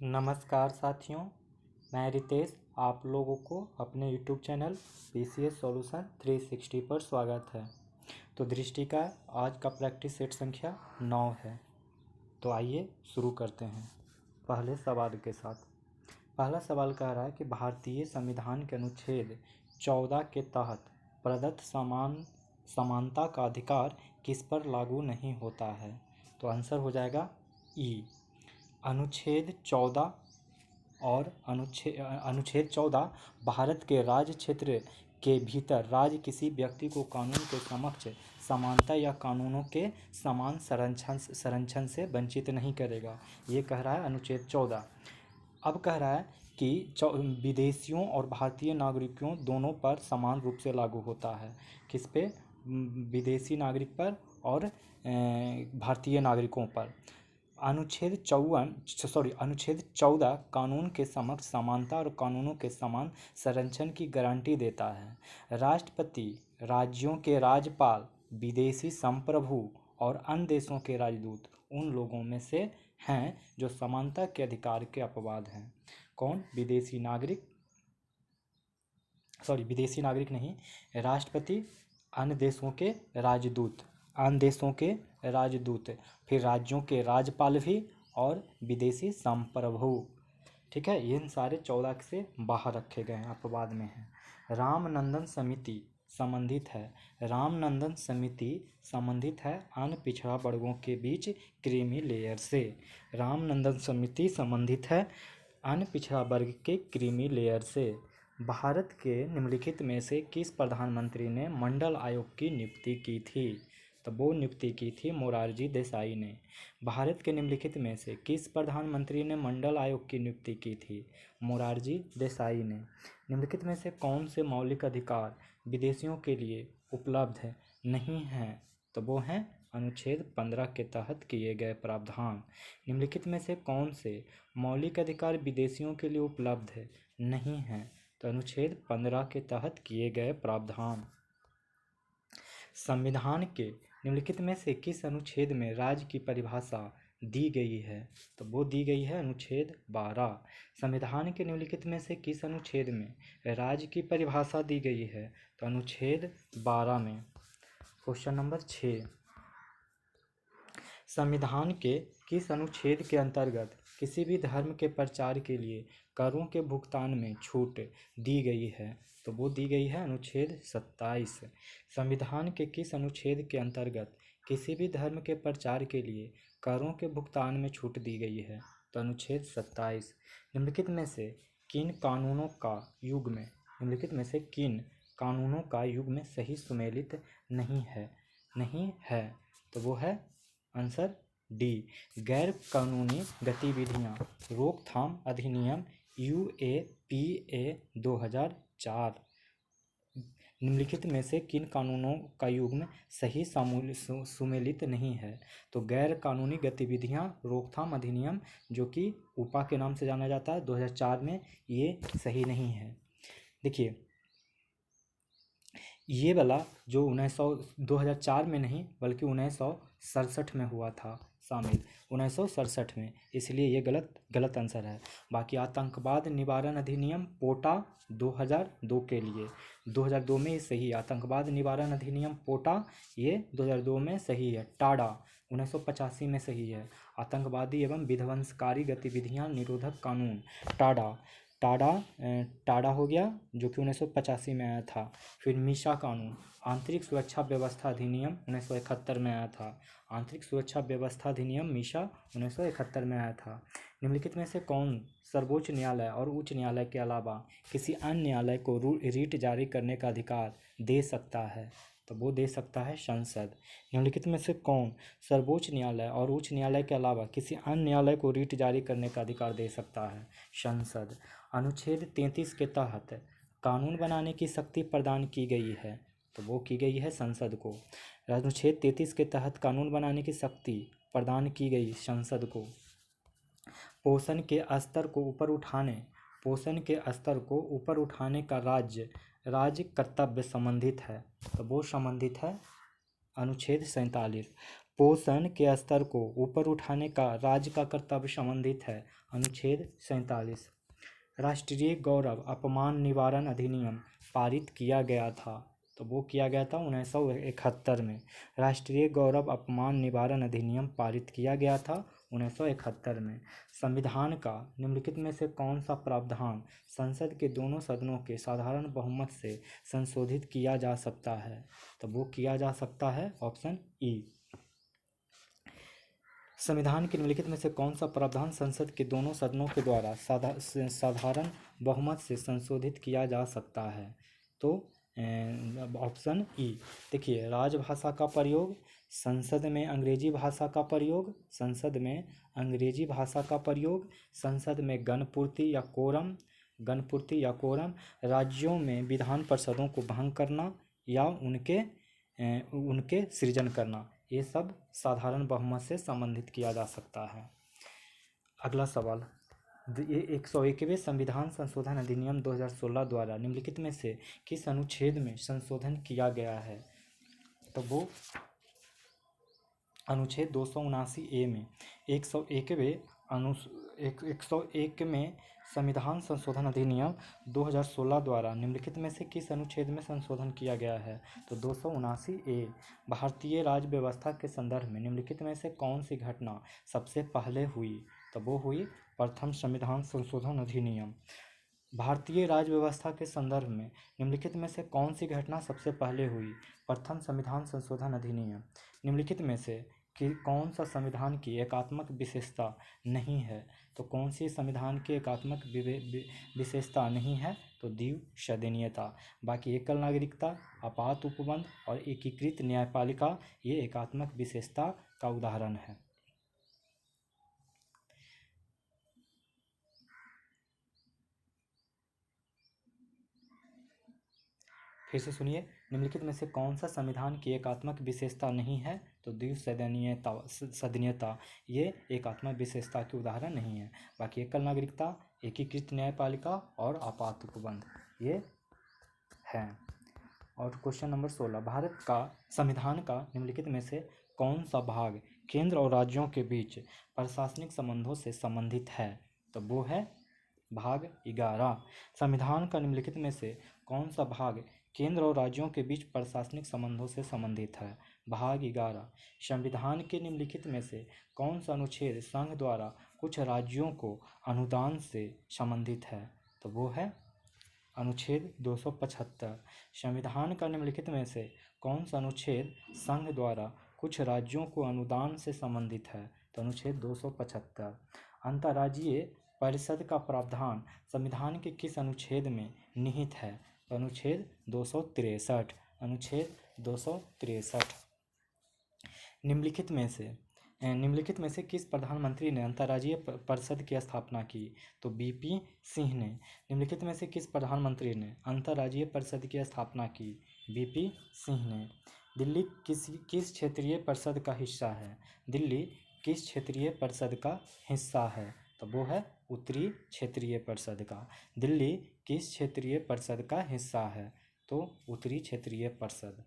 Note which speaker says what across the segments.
Speaker 1: नमस्कार साथियों, मैं रितेश आप लोगों को अपने YouTube चैनल PCS सॉल्यूशन 360 पर स्वागत है। तो दृष्टि का आज का प्रैक्टिस सेट संख्या 9 है। तो आइए शुरू करते हैं पहले सवाल के साथ। पहला सवाल कह रहा है कि भारतीय संविधान के अनुच्छेद 14 के तहत प्रदत्त समानता का अधिकार किस पर लागू नहीं होता है। तो आंसर हो जाएगा ई। अनुच्छेद 14 और अनुच्छेद 14 भारत के राज्य क्षेत्र के भीतर राज्य किसी व्यक्ति को कानून के समक्ष समानता या कानूनों के समान संरक्षण से वंचित नहीं करेगा। ये कह रहा है अनुच्छेद 14। अब कह रहा है कि विदेशियों और भारतीय नागरिकों दोनों पर समान रूप से लागू होता है। किस पे? विदेशी नागरिक पर और भारतीय नागरिकों पर। अनुच्छेद 14 कानून के समक्ष समानता और कानूनों के समान संरक्षण की गारंटी देता है। राष्ट्रपति, राज्यों के राज्यपाल, विदेशी संप्रभु और अन्य देशों के राजदूत उन लोगों में से हैं जो समानता के अधिकार के अपवाद हैं। कौन? विदेशी नागरिक नहीं, राष्ट्रपति, अन्य देशों के राजदूत, फिर राज्यों के राज्यपाल भी और विदेशी संप्रभु। ठीक है, इन सारे 14 से बाहर रखे गए हैं, अपवाद में हैं। रामनंदन समिति संबंधित है अन्य पिछड़ा वर्गों के बीच क्रीमी लेयर से। रामनंदन समिति संबंधित है अन्य पिछड़ा वर्ग के क्रीमी लेयर से। भारत के निम्नलिखित में से किस प्रधानमंत्री ने मंडल आयोग की नियुक्ति की थी? तो वो नियुक्ति की थी मोरारजी देसाई ने। भारत के निम्नलिखित में से किस प्रधानमंत्री ने मंडल आयोग की नियुक्ति की थी? मोरारजी देसाई ने। निम्नलिखित में से कौन से मौलिक अधिकार विदेशियों के लिए उपलब्ध नहीं हैं? तो वो हैं अनुच्छेद 15 के तहत किए गए प्रावधान। निम्नलिखित में से कौन से मौलिक अधिकार विदेशियों के लिए उपलब्ध नहीं हैं? तो अनुच्छेद 15 के तहत किए गए प्रावधान। संविधान के निम्नलिखित में से किस अनुच्छेद में राज्य की परिभाषा दी गई है? तो वो दी गई है अनुच्छेद 12। संविधान के निम्नलिखित में से किस अनुच्छेद में राज्य की परिभाषा दी गई है? तो अनुच्छेद 12 में। क्वेश्चन नंबर 6, संविधान के किस अनुच्छेद के अंतर्गत किसी भी धर्म के प्रचार के लिए करों के भुगतान में छूट दी गई है? तो वो दी गई है अनुच्छेद 27। संविधान के किस अनुच्छेद के अंतर्गत किसी भी धर्म के प्रचार के लिए करों के भुगतान में छूट दी गई है? तो अनुच्छेद 27। निम्नलिखित में से किन कानूनों का युग में सही सुमेलित नहीं है? तो वो है आंसर डी, गैर कानूनी गतिविधियां रोकथाम अधिनियम UAPA 2004। निम्नलिखित में से किन कानूनों का युग्म सही सुमेलित नहीं है? तो गैर कानूनी गतिविधियां रोकथाम अधिनियम, जो कि उपा के नाम से जाना जाता है, 2004 में, ये सही नहीं है। देखिए, ये वाला जो 2004 में नहीं बल्कि 1967 में हुआ था शामिल, 1967 में, इसलिए ये गलत आंसर है। बाकी आतंकवाद निवारण अधिनियम पोटा 2002 के लिए 2002 में ये सही है। आतंकवाद निवारण अधिनियम पोटा ये 2002 में सही है। टाडा 1985 में सही है। आतंकवादी एवं विध्वंसकारी गतिविधियां निरोधक कानून टाडा हो गया, जो कि 1985 में आया था। फिर मीसा कानून, आंतरिक सुरक्षा व्यवस्था अधिनियम 1971 में आया था। आंतरिक सुरक्षा व्यवस्था अधिनियम मीसा 1971 में आया था। निम्नलिखित में से कौन सर्वोच्च न्यायालय और उच्च न्यायालय के अलावा किसी अन्य न्यायालय को रीट जारी करने का अधिकार दे सकता है? तो वो दे सकता है संसद। निम्नलिखित में से कौन सर्वोच्च न्यायालय और उच्च न्यायालय के अलावा किसी अन्य न्यायालय को रीट जारी करने का अधिकार दे सकता है? संसद। अनुच्छेद 33 के तहत कानून बनाने की शक्ति प्रदान की गई है, तो वो की गई है संसद को। अनुच्छेद 33 के तहत कानून बनाने की शक्ति प्रदान की गई संसद को। पोषण के स्तर को ऊपर उठाने का राज्य कर्तव्य संबंधित है, तो वो संबंधित है अनुच्छेद 47। पोषण के स्तर को ऊपर उठाने का राज्य का कर्तव्य संबंधित है। अनुच्छेद 47। राष्ट्रीय गौरव अपमान निवारण अधिनियम पारित किया गया था, तो वो किया गया था 1971 में। राष्ट्रीय गौरव अपमान निवारण अधिनियम पारित किया गया था 1971 में। संविधान का निम्नलिखित में से कौन सा प्रावधान संसद के दोनों सदनों के साधारण बहुमत से संशोधित किया जा सकता है? तो वो किया जा सकता है ऑप्शन ई। संविधान के निम्नलिखित में से कौन सा प्रावधान संसद के दोनों सदनों के द्वारा साधारण बहुमत से संशोधित किया जा सकता है? तो ऑप्शन ई। देखिए, राजभाषा का प्रयोग, संसद में अंग्रेजी भाषा का प्रयोग, संसद में अंग्रेजी भाषा का प्रयोग, संसद में गणपूर्ति या कोरम, राज्यों में विधान परिषदों को भंग करना या उनके सृजन करना, ये सब साधारण बहुमत से संबंधित किया जा सकता है। अगला सवाल, ये 101वें संविधान संशोधन अधिनियम 2016 द्वारा निम्नलिखित में से किस अनुच्छेद में संशोधन किया गया है? तो वो अनुच्छेद 279A में 101 में संविधान संशोधन अधिनियम 2016 द्वारा निम्नलिखित में से किस अनुच्छेद में संशोधन किया गया है? तो 279A। भारतीय राज्य व्यवस्था के संदर्भ में निम्नलिखित में से कौन सी घटना सबसे पहले हुई? तो वो हुई प्रथम संविधान संशोधन अधिनियम। भारतीय राज्य व्यवस्था के संदर्भ में निम्नलिखित में से कौन सी घटना सबसे पहले हुई? प्रथम संविधान संशोधन अधिनियम। निम्नलिखित में से कि कौन सा संविधान की एकात्मक विशेषता नहीं है? तो कौन सी संविधान की एकात्मक विशेषता नहीं है? तो द्विसदनीयता। बाकी एकल नागरिकता, आपात उपबंध और एकीकृत न्यायपालिका ये एकात्मक विशेषता का उदाहरण है। फिर से सुनिए, निम्नलिखित में से कौन सा संविधान की एकात्मक विशेषता नहीं है? तो द्विसदनीयता ये एकात्मक विशेषता के उदाहरण नहीं है। बाकी एकल नागरिकता, एकीकृत न्यायपालिका और आपात उपबंध ये हैं। और क्वेश्चन नंबर 16, भारत का संविधान का निम्नलिखित में से कौन सा भाग केंद्र और राज्यों के बीच प्रशासनिक संबंधों से संबंधित है? तो वो है भाग 11। संविधान का निम्नलिखित में से कौन सा भाग केंद्र और राज्यों के बीच प्रशासनिक संबंधों से संबंधित है? भाग 11। संविधान के निम्नलिखित में से कौन सा अनुच्छेद संघ द्वारा कुछ राज्यों को अनुदान से संबंधित है? तो वो है अनुच्छेद 275। संविधान का निम्नलिखित में से कौन सा अनुच्छेद संघ द्वारा कुछ राज्यों को अनुदान से संबंधित है? तो अनुच्छेद 275। अंतर्राज्यीय परिषद का प्रावधान संविधान के किस अनुच्छेद में निहित है? तो अनुच्छेद 263। अनुच्छेद 263। निम्नलिखित में से किस प्रधानमंत्री ने अंतर्राज्यीय परिषद की स्थापना की? तो बीपी सिंह ने। निम्नलिखित में से किस प्रधानमंत्री ने अंतर्राज्यीय परिषद की स्थापना की? बीपी सिंह ने। दिल्ली किस क्षेत्रीय परिषद का हिस्सा है? दिल्ली किस क्षेत्रीय परिषद का हिस्सा है? तो वो है उत्तरी क्षेत्रीय परिषद का। दिल्ली किस क्षेत्रीय परिषद का हिस्सा है? तो उत्तरी क्षेत्रीय परिषद।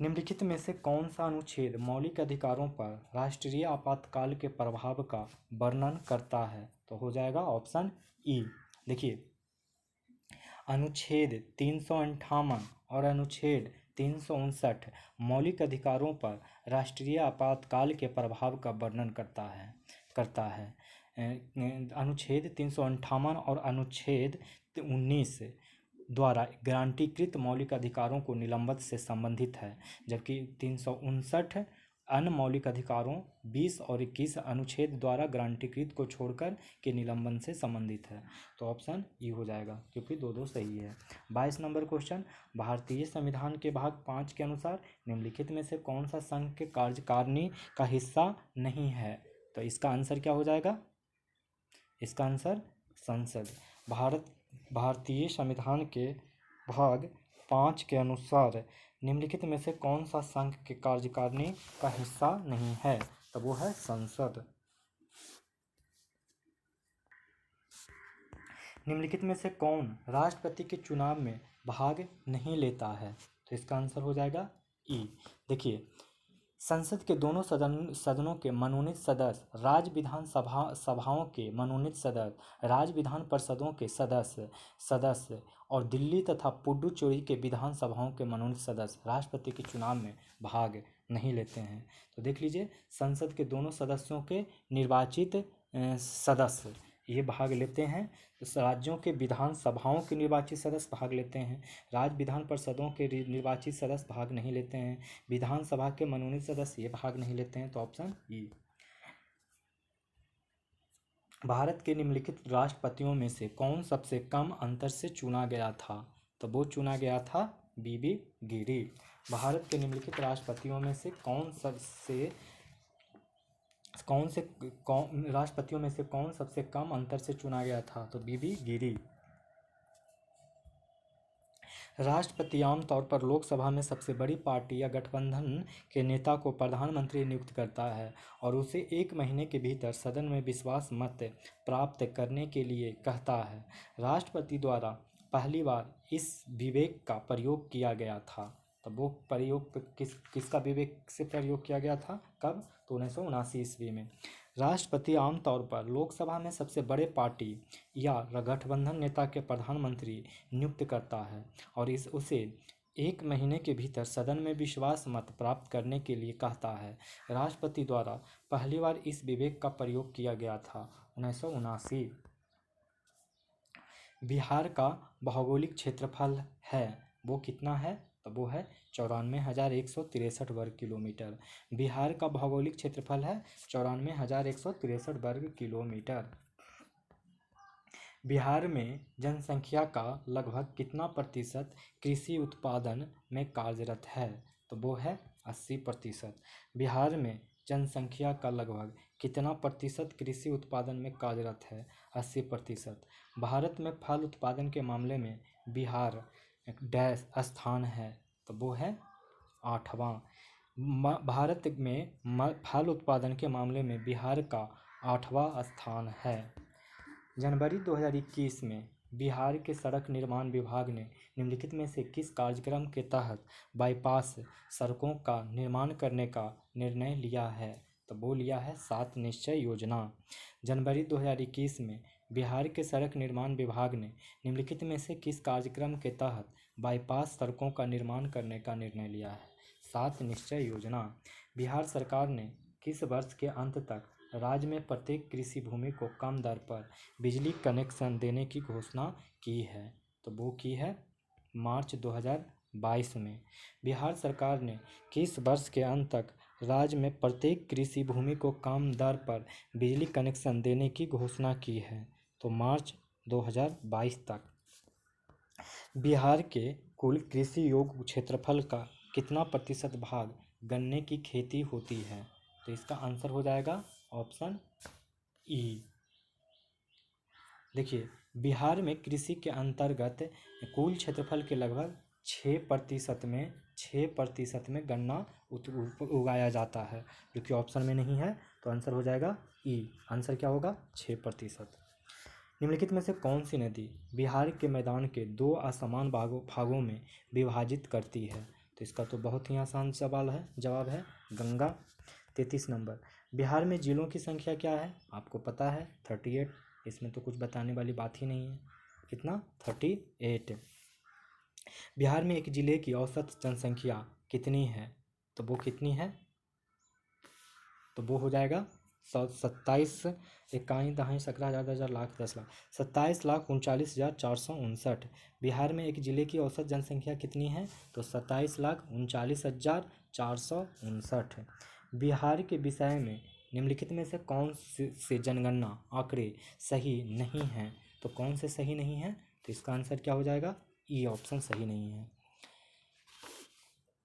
Speaker 1: निम्नलिखित में से कौन सा अनुच्छेद मौलिक अधिकारों पर राष्ट्रीय आपातकाल के प्रभाव का वर्णन करता है? तो हो जाएगा ऑप्शन ई। देखिए, अनुच्छेद 358 और अनुच्छेद 359 मौलिक अधिकारों पर राष्ट्रीय आपातकाल के प्रभाव का वर्णन करता है। अनुच्छेद 358 और अनुच्छेद 19 द्वारा गारंटीकृत मौलिक अधिकारों को निलंबन से संबंधित है, जबकि 359 अन्य मौलिक अधिकारों 20 और 21 अनुच्छेद द्वारा गारंटीकृत को छोड़कर के निलंबन से संबंधित है। तो ऑप्शन ई हो जाएगा, क्योंकि दो सही है। 22 नंबर क्वेश्चन, भारतीय संविधान के भाग 5 के अनुसार निम्नलिखित में से कौन सा संघ के कार्यकारिणी का हिस्सा नहीं है? तो इसका आंसर क्या हो जाएगा? इसका आंसर संसद। भारतीय संविधान के भाग 5 के अनुसार निम्नलिखित में से कौन सा संघ के कार्यकारिणी का हिस्सा नहीं है? तो वो है संसद। निम्नलिखित में से कौन राष्ट्रपति के चुनाव में भाग नहीं लेता है? तो इसका आंसर हो जाएगा ई। देखिए, संसद के दोनों सदनों के मनोनीत सदस्य, राज्य विधान सभाओं के मनोनीत सदस्य, राज्य विधान परिषदों के सदस्य और दिल्ली तथा पुडुचेरी के विधान सभाओं के मनोनीत सदस्य राष्ट्रपति के चुनाव में भाग नहीं लेते हैं। तो देख लीजिए, संसद के दोनों सदस्यों के निर्वाचित सदस्य ये भाग लेते हैं। तो राज्यों के विधान सभाओं के निर्वाचित सदस्य भाग लेते हैं, राज्य विधान परिषदों के निर्वाचित सदस्य भाग नहीं लेते हैं, विधानसभा के मनोनीत सदस्य ये भाग नहीं लेते हैं। तो ऑप्शन ई। भारत के निम्नलिखित राष्ट्रपतियों में से कौन सबसे कम अंतर से चुना गया था? तो वो चुना गया था बीबी गिरी। भारत के निम्नलिखित राष्ट्रपतियों में से कौन सबसे कम अंतर से चुना गया था? तो बीबी गिरी। राष्ट्रपति आमतौर पर लोकसभा में सबसे बड़ी पार्टी या गठबंधन के नेता को प्रधानमंत्री नियुक्त करता है और उसे 1 महीने के भीतर सदन में विश्वास मत प्राप्त करने के लिए कहता है। राष्ट्रपति द्वारा पहली बार इस विवेक का प्रयोग किया गया था। तब वो प्रयोग किसका विवेक से प्रयोग किया गया था? कब? तो 1979 ईस्वी में। राष्ट्रपति आमतौर पर लोकसभा में सबसे बड़े पार्टी या गठबंधन नेता के प्रधानमंत्री नियुक्त करता है और उसे 1 महीने के भीतर सदन में विश्वास मत प्राप्त करने के लिए कहता है। राष्ट्रपति द्वारा पहली बार इस विवेक का प्रयोग किया गया था 1979। बिहार का भौगोलिक क्षेत्रफल है वो कितना है? तो वो है 94,163 वर्ग किलोमीटर। बिहार का भौगोलिक क्षेत्रफल है 94,163 वर्ग किलोमीटर। बिहार में जनसंख्या का लगभग कितना प्रतिशत कृषि उत्पादन में कार्यरत है? तो वो है 80%। बिहार में जनसंख्या का लगभग कितना प्रतिशत कृषि उत्पादन में कार्यरत है? 80%। भारत में फल उत्पादन के मामले में बिहार डैश स्थान है? तो वो है 8वां। भारत में फल उत्पादन के मामले में बिहार का 8वां स्थान है। जनवरी 2021 में बिहार के सड़क निर्माण विभाग ने निम्नलिखित में से किस कार्यक्रम के तहत बाईपास सड़कों का निर्माण करने का निर्णय लिया है? तो वो लिया है 7 निश्चय योजना। जनवरी 2021 में बिहार के सड़क निर्माण विभाग ने निम्नलिखित में से किस कार्यक्रम के तहत बाईपास सड़कों का निर्माण करने का निर्णय लिया है? 7 निश्चय योजना। बिहार सरकार ने किस वर्ष के अंत तक राज्य में प्रत्येक कृषि भूमि को कम दर पर बिजली कनेक्शन देने की घोषणा की है? तो वो की है मार्च 2022 में। बिहार सरकार ने किस वर्ष के अंत तक राज्य में प्रत्येक कृषि भूमि को कम दर पर बिजली कनेक्शन देने की घोषणा की है? तो मार्च 2022 तक। बिहार के कुल कृषि योग्य क्षेत्रफल का कितना प्रतिशत भाग गन्ने की खेती होती है? तो इसका आंसर हो जाएगा ऑप्शन ई। देखिए, बिहार में कृषि के अंतर्गत कुल क्षेत्रफल के लगभग 6% में गन्ना उगाया जाता है, जो कि ऑप्शन में नहीं है। तो आंसर हो जाएगा ई। आंसर क्या होगा? 6%। निम्नलिखित में से कौन सी नदी बिहार के मैदान के 2 असमान भागों में विभाजित करती है? तो इसका तो बहुत ही आसान जवाब है गंगा। 33 नंबर। बिहार में जिलों की संख्या क्या है? आपको पता है 38। इसमें तो कुछ बताने वाली बात ही नहीं है। कितना? 38। बिहार में एक जिले की औसत जनसंख्या कितनी है? तो वो कितनी है? तो वो हो जाएगा 27 इक्कीस दहाई 17,000 लाख 10 लाख 27,39,459। बिहार में एक जिले की औसत जनसंख्या कितनी है? तो 27,39,459। बिहार के विषय में निम्नलिखित में से कौन से जनगणना आंकड़े सही नहीं हैं? तो कौन से सही नहीं हैं? तो इसका आंसर क्या हो जाएगा? ई ऑप्शन सही नहीं है।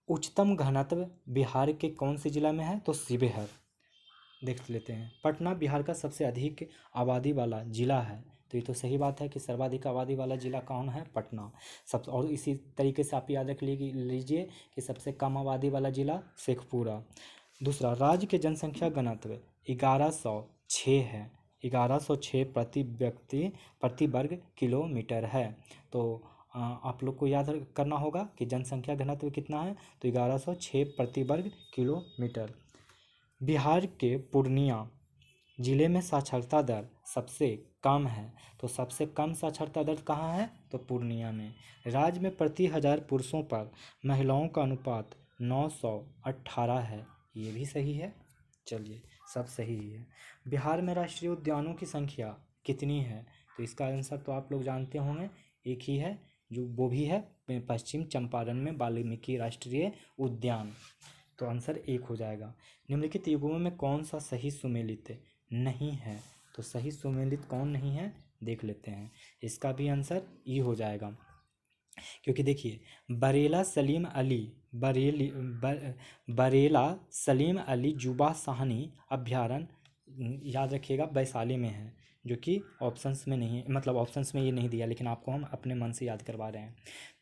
Speaker 1: उच्चतम घनत्व बिहार के कौन से जिला में है? तो शिवहर। देख लेते हैं। पटना बिहार का सबसे अधिक आबादी वाला जिला है। तो ये तो सही बात है कि सर्वाधिक आबादी वाला जिला कौन है? पटना। और इसी तरीके से आप याद रख लीजिए कि सबसे कम आबादी वाला जिला शेखपुरा। दूसरा, राज्य के जनसंख्या घनत्व 1106 है। 1106 प्रति व्यक्ति प्रति वर्ग किलोमीटर है। तो आप लोग को याद करना होगा कि जनसंख्या घनत्व कितना है, तो 1106 प्रति वर्ग किलोमीटर। बिहार के पूर्णिया जिले में साक्षरता दर सबसे कम है, तो सबसे कम साक्षरता दर कहाँ है, तो पूर्णिया में। राज्य में प्रति 1000 पुरुषों पर महिलाओं का अनुपात 918 है, ये भी सही है। चलिए, सब सही ही है। बिहार में राष्ट्रीय उद्यानों की संख्या कितनी है, तो इसका आंसर तो आप लोग जानते होंगे, एक ही है, जो वो भी है पश्चिम चंपारण में वाल्मीकि राष्ट्रीय उद्यान। तो आंसर एक हो जाएगा। निम्नलिखित युग्मों में कौन सा सही सुमेलित नहीं है, तो सही सुमेलित कौन नहीं है देख लेते हैं। इसका भी आंसर ई हो जाएगा, क्योंकि देखिए बरेला सलीम अली बरेला सलीम अली जुबा साहनी अभ्यारण्य याद रखिएगा वैशाली में है, जो कि ऑप्शंस में नहीं है, मतलब ऑप्शंस में ये नहीं दिया, लेकिन आपको हम अपने मन से याद करवा रहे हैं।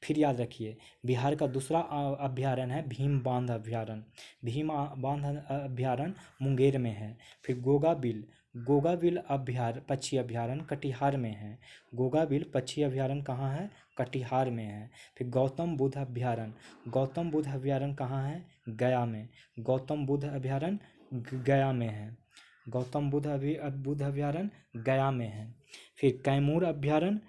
Speaker 1: फिर याद रखिए बिहार का दूसरा अभ्यारण्य है भीम बांध अभ्यारण्य। भीम बांध अभ्यारण्य मुंगेर में है। फिर गोगाबिल पक्षी अभ्यारण्य कटिहार में है। गोगाबिल पक्षी अभ्यारण्य कहाँ है, कटिहार में है। फिर गौतम बुद्ध अभ्यारण्य कहाँ है, गया में। गौतम बुद्ध अभ्यारण्य गया में है। गौतम बुद्ध अभ्यारण्य गया में है। फिर कैमूर अभ्यारण्य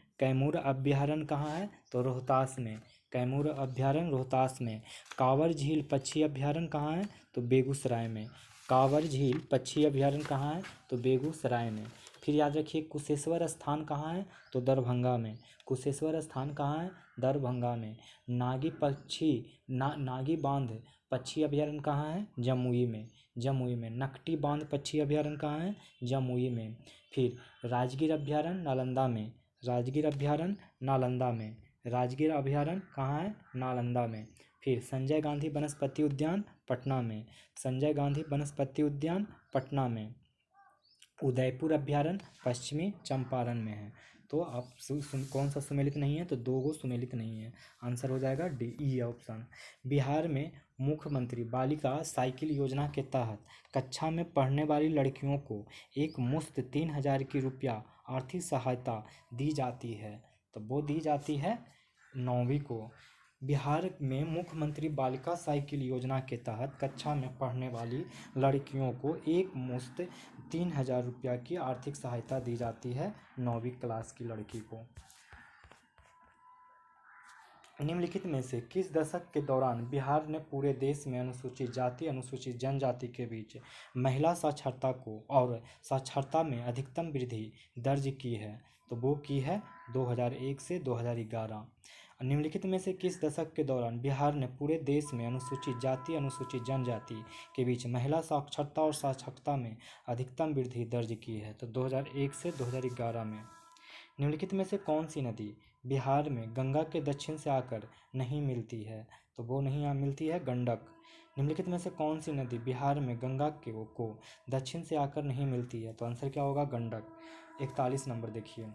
Speaker 1: कहाँ है, तो रोहतास में। कैमूर अभ्यारण्य रोहतास में। कांवर झील पक्षी अभ्यारण्य कहाँ है, तो बेगूसराय में। कांवर झील पक्षी अभ्यारण्य कहाँ है, तो बेगूसराय में। फिर याद रखिए कुशेश्वर स्थान कहाँ है, तो दरभंगा में। कुशेश्वर स्थान कहाँ है, दरभंगा में। नागी बांध पक्षी अभ्यारण्य कहाँ है, जमुई में। नकटी बांध पक्षी अभ्यारण्य कहाँ है, जमुई में। फिर राजगीर अभ्यारण्य कहाँ है, नालंदा में। फिर संजय गांधी वनस्पति उद्यान पटना में। उदयपुर अभ्यारण्य पश्चिमी चंपारण में है। तो आप कौन सा सुमेलित नहीं है, तो 2 गो सुमेलित नहीं है। आंसर हो जाएगा डी, ई ऑप्शन। बिहार में मुख्यमंत्री बालिका साइकिल योजना के तहत कक्षा में पढ़ने वाली लड़कियों को एक मुश्त 3000 की रुपया आर्थिक सहायता दी जाती है, तो वो दी जाती है 9वीं को। बिहार में मुख्यमंत्री बालिका साइकिल योजना के तहत कक्षा में पढ़ने वाली लड़कियों को एक मुश्त 3000 रुपया की आर्थिक सहायता दी जाती है 9वीं क्लास की लड़की को। निम्नलिखित में से किस दशक के दौरान बिहार ने पूरे देश में अनुसूचित जाति अनुसूचित जनजाति के बीच महिला साक्षरता को और साक्षरता में अधिकतम वृद्धि दर्ज की है, तो वो की है 2001 से 2011। निम्नलिखित में से किस दशक के दौरान बिहार ने पूरे देश में अनुसूचित जाति अनुसूचित जनजाति के बीच महिला साक्षरता और साक्षरता में अधिकतम वृद्धि दर्ज की है, तो 2001 से 2011 में। निम्नलिखित में से कौन सी नदी बिहार में गंगा के दक्षिण से आकर नहीं मिलती है, तो वो नहीं मिलती है गंडक। निम्नलिखित में से कौन सी नदी बिहार में गंगा को दक्षिण से आकर नहीं मिलती है, तो आंसर क्या होगा, गंडक। 41 नंबर देखिए,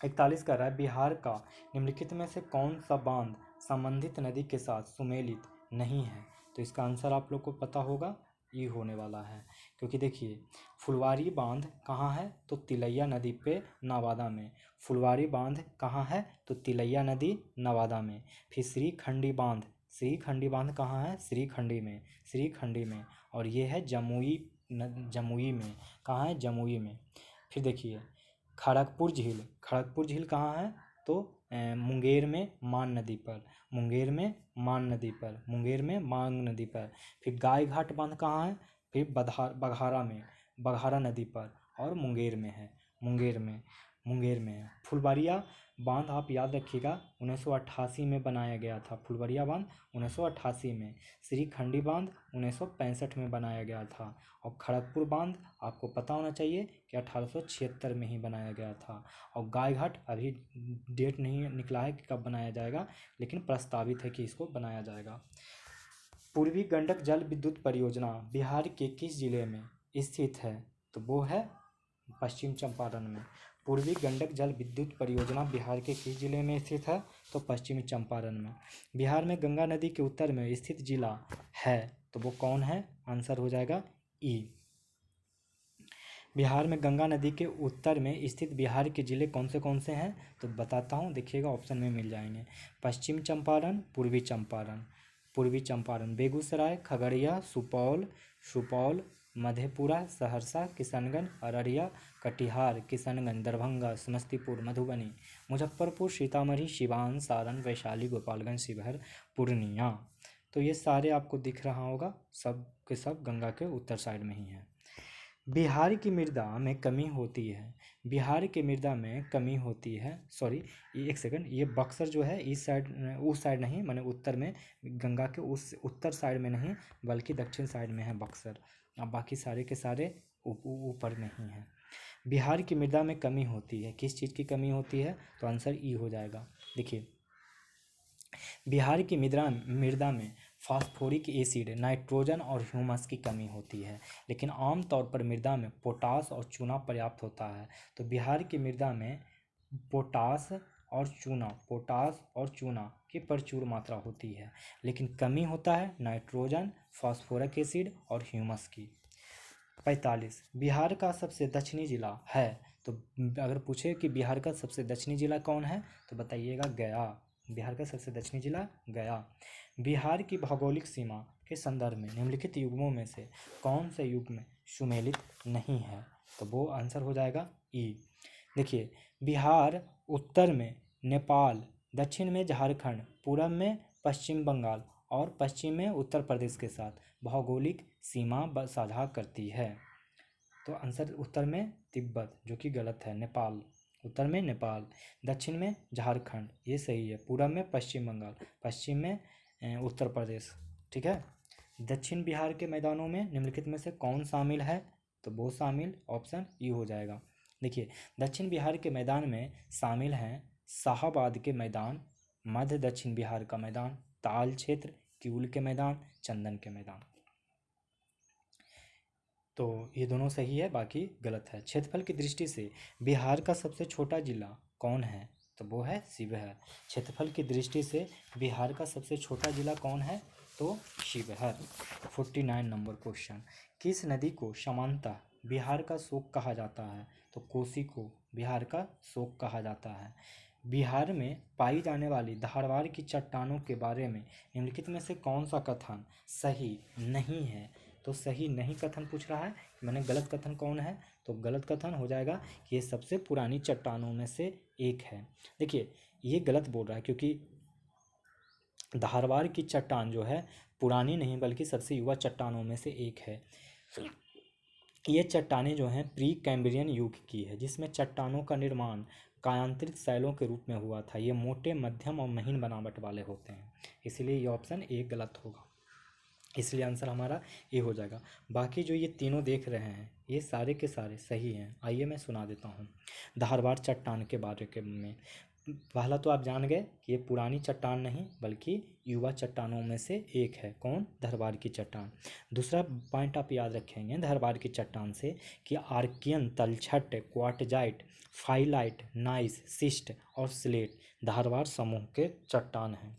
Speaker 1: 41 कह रहा है बिहार का निम्नलिखित में से कौन सा बांध संबंधित नदी के साथ सुमेलित नहीं है, तो इसका आंसर आप लोग को पता होगा, ये होने वाला है। क्योंकि देखिए फुलवारी बांध कहाँ है, तो तिलैया नदी पे नवादा में। फुलवारी बांध कहाँ है, तो तिलैया नदी नवादा में। फिर श्रीखंडी बांध कहाँ है, श्रीखंडी में। और ये है जमुई में। कहाँ है, जमुई में। फिर देखिए खड़गपुर झील कहाँ है, तो मुंगेर में मान नदी पर। फिर गाय घाट बांध कहाँ है, फिर बघारा नदी पर और मुंगेर में है। फुलवरिया बांध आप याद रखिएगा 1988 में बनाया गया था। फुलवरिया बांध 1988 में। श्रीखंडी बांध 1965 में बनाया गया था। और खड़गपुर बांध आपको पता होना चाहिए कि 1876 में ही बनाया गया था। और गाय घाट अभी डेट नहीं निकला है कि कब बनाया जाएगा, लेकिन प्रस्तावित है कि इसको बनाया जाएगा। पूर्वी गंडक जल विद्युत परियोजना बिहार के किस जिले में स्थित है, तो वो है पश्चिम चंपारण में। पूर्वी गंडक जल विद्युत परियोजना बिहार के किस जिले में स्थित है, तो पश्चिमी चंपारण में। बिहार में गंगा नदी के उत्तर में स्थित जिला है, तो वो कौन है, आंसर हो जाएगा ई। बिहार में गंगा नदी के उत्तर में स्थित बिहार के ज़िले कौन से हैं, तो बताता हूँ, देखिएगा ऑप्शन में मिल जाएंगे। पश्चिम चंपारण, पूर्वी चंपारण, बेगूसराय, खगड़िया, सुपौल, मधेपुरा, सहरसा, किशनगंज, अररिया, कटिहार, किशनगंज, दरभंगा, समस्तीपुर, मधुबनी, मुजफ्फरपुर, सीतामढ़ी, सिवान, सारण, वैशाली, गोपालगंज, शिवहर, पूर्णिया। तो ये सारे आपको दिख रहा होगा, सब के सब गंगा के उत्तर साइड में ही हैं। बिहार की मृदा में कमी होती है, बिहार की मृदा में कमी होती है, सॉरी एक सेकंड, ये बक्सर जो है इस साइड, उस साइड नहीं, मैंने उत्तर में, गंगा के उस उत्तर साइड में नहीं बल्कि दक्षिण साइड में है बक्सर। अब बाकी सारे के सारे ऊपर में ही हैं। बिहार की मृदा में कमी होती है, किस चीज़ की कमी होती है, तो आंसर ई हो जाएगा। देखिए, बिहार की मृदा में फास्फोरिक एसिड, नाइट्रोजन और ह्यूमस की कमी होती है, लेकिन आमतौर पर मृदा में पोटास और चूना पर्याप्त होता है। तो बिहार की मृदा में पोटास और चूना की प्रचुर मात्रा होती है, लेकिन कमी होता है नाइट्रोजन, फास्फोरिक एसिड और ह्यूमस की। 45, बिहार का सबसे दक्षिणी जिला है, तो अगर पूछे कि बिहार का सबसे दक्षिणी जिला कौन है, तो बताइएगा गया। बिहार का सबसे दक्षिणी जिला गया। बिहार की भौगोलिक सीमा के संदर्भ में निम्नलिखित युग्मों में से कौन से युग्म सुमेलित नहीं है, तो वो आंसर हो जाएगा ई। देखिए, बिहार उत्तर में नेपाल, दक्षिण में झारखंड, पूरब में पश्चिम बंगाल और पश्चिम में उत्तर प्रदेश के साथ भौगोलिक सीमा साझा करती है। तो आंसर उत्तर में तिब्बत, जो कि गलत है, नेपाल। उत्तर में नेपाल, दक्षिण में झारखंड, ये सही है। पूरब में पश्चिम बंगाल, पश्चिम में उत्तर प्रदेश, ठीक है। दक्षिण बिहार के मैदानों में निम्नलिखित में से कौन शामिल है, तो वो शामिल ऑप्शन ई हो जाएगा। देखिए, दक्षिण बिहार के मैदान में शामिल हैं शाहाबाद के मैदान, मध्य दक्षिण बिहार का मैदान, ताल क्षेत्र, किउल के मैदान, चंदन के मैदान। तो ये दोनों सही है, बाकी गलत है। क्षेत्रफल की दृष्टि से बिहार का सबसे छोटा जिला कौन है, तो वो है शिवहर। क्षेत्रफल की दृष्टि से बिहार का सबसे छोटा जिला कौन है, तो शिवहर। 49 नंबर क्वेश्चन, किस नदी को समानतः बिहार का शोक कहा जाता है, तो कोसी को बिहार का शोक कहा जाता है। बिहार में पाई जाने वाली धारवाड़ की चट्टानों के बारे में निम्नलिखित में से कौन सा कथन सही नहीं है, तो सही नहीं कथन पूछ रहा है, मैंने गलत कथन कौन है, तो गलत कथन हो जाएगा कि ये सबसे पुरानी चट्टानों में से एक है। देखिए, ये गलत बोल रहा है क्योंकि धारवाड़ की चट्टान जो है पुरानी नहीं बल्कि सबसे युवा चट्टानों में से एक है। ये चट्टानें जो हैं प्री कैम्ब्रियन युग की है, जिसमें चट्टानों का निर्माण कायांतरित शैलों के रूप में हुआ था। ये मोटे, मध्यम और महीन बनावट वाले होते हैं, इसलिए ये ऑप्शन ए गलत होगा, इसलिए आंसर हमारा ए हो जाएगा। बाकी जो ये तीनों देख रहे हैं ये सारे के सारे सही हैं। आइए मैं सुना देता हूँ धारवाड़ चट्टान के बारे में। पहला तो आप जान गए कि ये पुरानी चट्टान नहीं बल्कि युवा चट्टानों में से एक है, कौन, धारवाड़ की चट्टान। दूसरा पॉइंट आप याद रखेंगे धारवाड़ की चट्टान से कि आर्कियन, तलछट, क्वार्टजाइट, फाइलाइट, नाइस, सिस्ट और स्लेट धारवाड़ समूह के चट्टान हैं।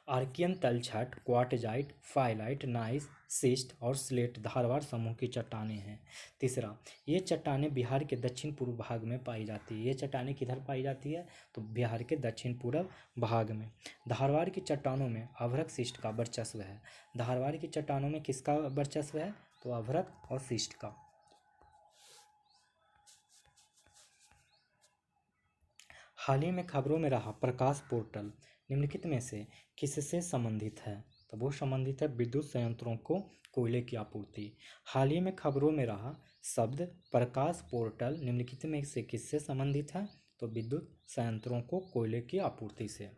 Speaker 1: आर्कियन, तलछट, क्वार्टजाइट, फाइलाइट, नाइस, सिस्ट और स्लेट धारवाड़ समूह की चट्टानें हैं। तीसरा, ये चट्टानें बिहार के दक्षिण पूर्व भाग में पाई जाती है। ये चट्टानें किधर पाई जाती है, तो बिहार के दक्षिण पूर्व भाग में। धारवाड़ की चट्टानों में अभ्रक सिस्ट का वर्चस्व है। धारवाड़ की चट्टानों में किसका वर्चस्व है, तो अभ्रक और सिस्ट का। हाल ही में खबरों में रहा प्रकाश पोर्टल निम्नलिखित में से किससे संबंधित है, तो वो संबंधित है विद्युत संयंत्रों को कोयले की आपूर्ति। हाल ही में खबरों में रहा शब्द प्रकाश पोर्टल निम्नलिखित में से किससे संबंधित है, तो विद्युत संयंत्रों को कोयले की आपूर्ति से।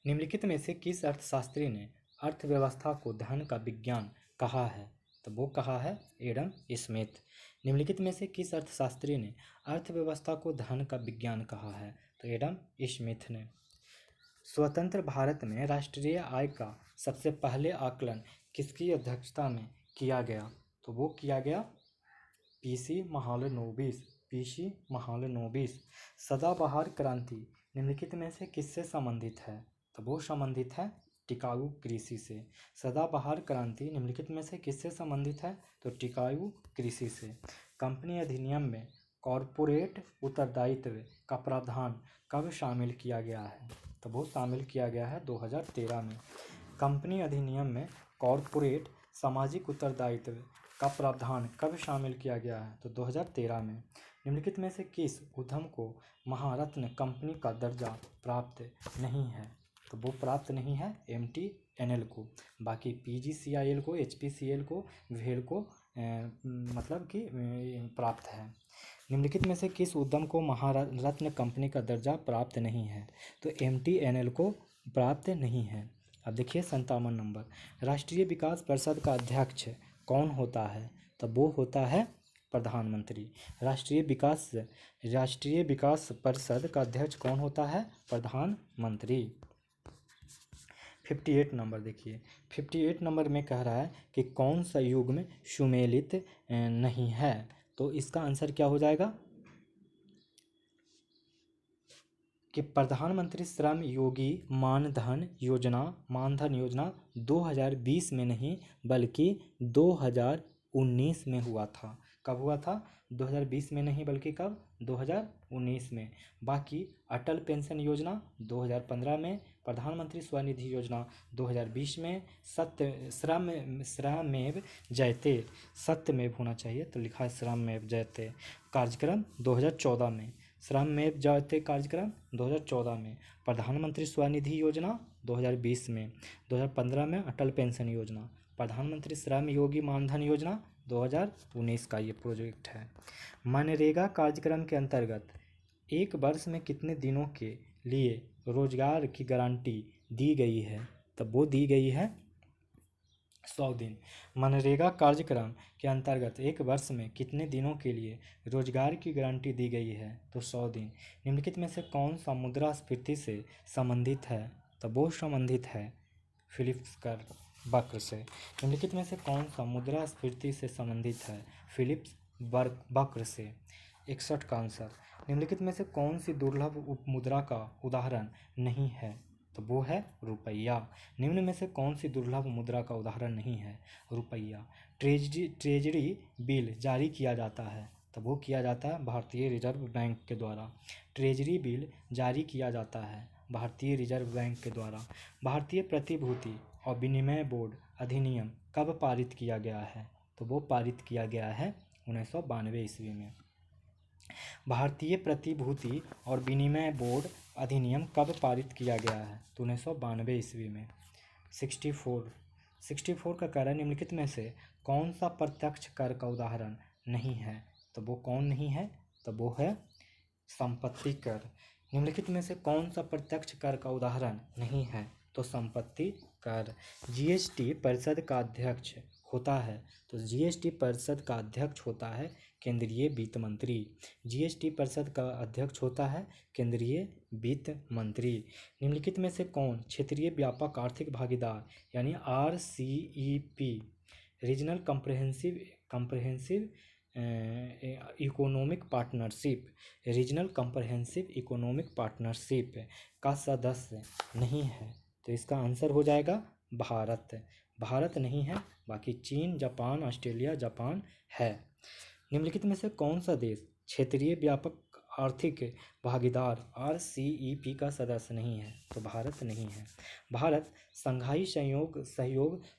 Speaker 1: निम्नलिखित में से किस अर्थशास्त्री ने अर्थव्यवस्था को धन का विज्ञान कहा है, तो वो कहा है एडम स्मिथ। निम्नलिखित में से किस अर्थशास्त्री ने अर्थव्यवस्था को धन का विज्ञान कहा है, तो एडम स्मिथ ने। स्वतंत्र भारत में राष्ट्रीय आय का सबसे पहले आकलन किसकी अध्यक्षता में किया गया, तो वो किया गया पीसी महालनोबिस। पीसी महालनोबिस। सदाबहार क्रांति निम्नलिखित में से किससे संबंधित है, तो वो संबंधित है टिकाऊ कृषि से। सदाबहार क्रांति निम्नलिखित में से किससे संबंधित है? तो टिकाऊ कृषि से। कंपनी अधिनियम में कॉरपोरेट उत्तरदायित्व का प्रावधान कब शामिल किया गया है? तो वो शामिल किया गया है 2013 में। कंपनी अधिनियम में कॉरपोरेट सामाजिक उत्तरदायित्व का प्रावधान कब शामिल किया गया है? तो 2013 में। निम्नलिखित में से किस उद्यम को महारत्न कंपनी का दर्जा प्राप्त नहीं है? तो वो प्राप्त नहीं है MTNL को। बाकी PGCIL को, HPCL को, VEL को मतलब कि प्राप्त है। निम्नलिखित में से किस उद्यम को महारत्न कंपनी का दर्जा प्राप्त नहीं है? तो MTNL को प्राप्त नहीं है। अब देखिए 57 नंबर, राष्ट्रीय विकास परिषद का अध्यक्ष कौन होता है? तो वो होता है प्रधानमंत्री। राष्ट्रीय विकास परिषद का अध्यक्ष कौन होता है? प्रधानमंत्री। 58 नंबर देखिए, 58 नंबर में कह रहा है कि कौन सा युग्म सुमेलित नहीं है? तो इसका आंसर क्या हो जाएगा कि प्रधानमंत्री श्रम योगी मानधन योजना 2020 में नहीं बल्कि 2019 में हुआ था। कब हुआ था? 2020 में नहीं बल्कि कब? 2019 में। बाकी अटल पेंशन योजना 2015 में, प्रधानमंत्री स्वनिधि योजना 2020 में, श्रमेव जयते, सत्यमेव होना चाहिए तो लिखा है श्रमेव जयते कार्यक्रम 2014 में। श्रमेव जयते कार्यक्रम 2014 में, प्रधानमंत्री स्वनिधि योजना 2020 में, 2015 में अटल पेंशन योजना, प्रधानमंत्री श्रम योगी मानधन योजना 2019 का ये प्रोजेक्ट है। मनरेगा कार्यक्रम के अंतर्गत एक वर्ष में कितने दिनों के लिए रोजगार की गारंटी दी गई है? तब वो दी गई है 100 दिन। मनरेगा कार्यक्रम के अंतर्गत एक वर्ष में कितने दिनों के लिए रोजगार की गारंटी दी गई है? तो 100 दिन। निम्नलिखित में से कौन सा मुद्रास्फीति से संबंधित है? तो वो संबंधित है फिलिप्स वक्र से। निम्नलिखित में से कौन सा मुद्रास्फीति से संबंधित है? फिलिप्स वक्र से। 61 का आंसर। निम्नलिखित में से कौन सी दुर्लभ उपमुद्रा का उदाहरण नहीं है? तो वो है रुपया। निम्न में से कौन सी दुर्लभ मुद्रा का उदाहरण नहीं है? रुपया। ट्रेजरी बिल जारी किया जाता है, तो वो किया जाता है भारतीय रिजर्व बैंक के द्वारा। ट्रेजरी बिल जारी किया जाता है भारतीय रिजर्व बैंक के द्वारा। भारतीय प्रतिभूति और विनिमय बोर्ड अधिनियम कब पारित किया गया है? तो वो पारित किया गया है 1992 ईस्वी में। भारतीय प्रतिभूति और विनिमय बोर्ड अधिनियम कब पारित किया गया है? तो 1992 ईस्वी में। 64 का कह रहा है निम्नलिखित में से कौन सा प्रत्यक्ष कर का उदाहरण नहीं है? तो वो कौन नहीं है? तो वो है संपत्ति कर। निम्नलिखित में से कौन सा प्रत्यक्ष कर का उदाहरण नहीं है? तो संपत्ति कर। GST परिषद का अध्यक्ष होता है, तो GST परिषद का अध्यक्ष होता है केंद्रीय वित्त मंत्री। GST परिषद का अध्यक्ष होता है केंद्रीय वित्त मंत्री। निम्नलिखित में से कौन क्षेत्रीय व्यापक आर्थिक भागीदार यानी RCEP regional comprehensive economic partnership का सदस्य नहीं है? तो इसका आंसर हो जाएगा भारत नहीं है। बाकी चीन, जापान, ऑस्ट्रेलिया, जापान है। निम्नलिखित में से कौन सा देश क्षेत्रीय व्यापक आर्थिक भागीदार RCEP का सदस्य नहीं है? तो भारत नहीं है। भारत शंघाई सहयोग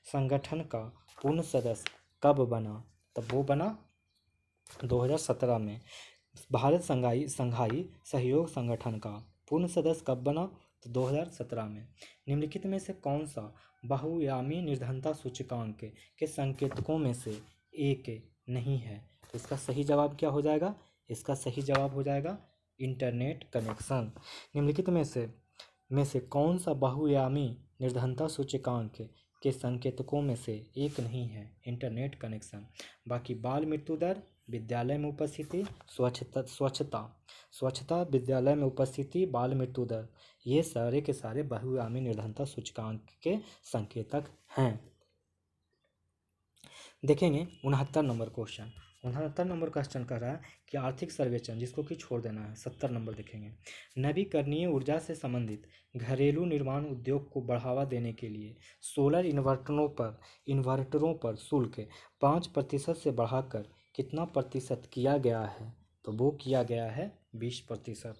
Speaker 1: संगठन का पूर्ण सदस्य कब बना? तब वो बना 2017 में। भारत शंघाई सहयोग संगठन का पूर्ण सदस्य कब बना? तो 2017 में। निम्नलिखित में से कौन सा बहुआयामी निर्धनता सूचकांक के संकेतकों में से एक नहीं है? तो इसका सही जवाब क्या हो जाएगा? इसका सही जवाब हो जाएगा इंटरनेट कनेक्शन। निम्नलिखित में से कौन सा बहुआयामी निर्धनता सूचकांक के संकेतकों में से एक नहीं है? Internet connection. बाकी बाल मृत्यु दर, विद्यालय में उपस्थिति, स्वच्छता, विद्यालय में उपस्थिति, बाल मृत्यु दर, ये सारे के सारे बहुआयामी निर्धनता सूचकांक के संकेतक हैं। देखेंगे 69 नंबर क्वेश्चन। 69 नंबर क्वेश्चन कर रहा है कि आर्थिक सर्वेक्षण, जिसको कि छोड़ देना है, 70 नंबर देखेंगे। नवीकरणीय ऊर्जा से संबंधित घरेलू निर्माण उद्योग को बढ़ावा देने के लिए सोलर इन्वर्टरों पर शुल्क 5% से बढ़ाकर कितना प्रतिशत किया गया है? तो वो किया गया है 20%।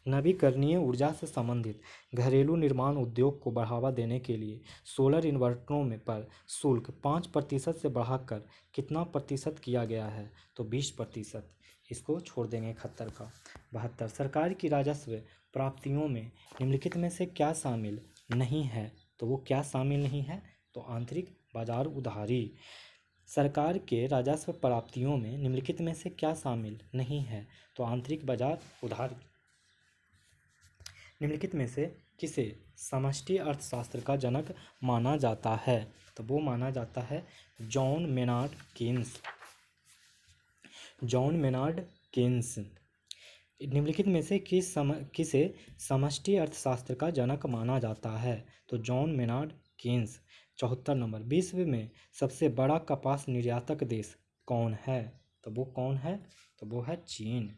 Speaker 1: नवीकरणीय ऊर्जा से संबंधित घरेलू निर्माण उद्योग को बढ़ावा देने के लिए सोलर इन्वर्टरों में पर शुल्क 5% से बढ़ाकर कितना प्रतिशत किया गया है? तो 20%। इसको छोड़ देंगे 71 का। 72 सरकार की राजस्व प्राप्तियों में निम्नलिखित में से क्या शामिल नहीं है? तो वो क्या शामिल नहीं है? तो आंतरिक बाजार उधारी। सरकार के राजस्व प्राप्तियों में निम्नलिखित में से क्या शामिल नहीं है? तो आंतरिक बाजार उधारी। निम्नलिखित में से किसे समष्टि अर्थशास्त्र का जनक माना जाता है? तो वो माना जाता है John Maynard Keynes. John Maynard Keynes. निम्नलिखित में से किसे समष्टि अर्थशास्त्र का जनक माना जाता है? तो जॉन मेनार्ड केन्स। 74 नंबर विश्व में सबसे बड़ा कपास निर्यातक देश कौन है? तो वो कौन है? तो वो है चीन।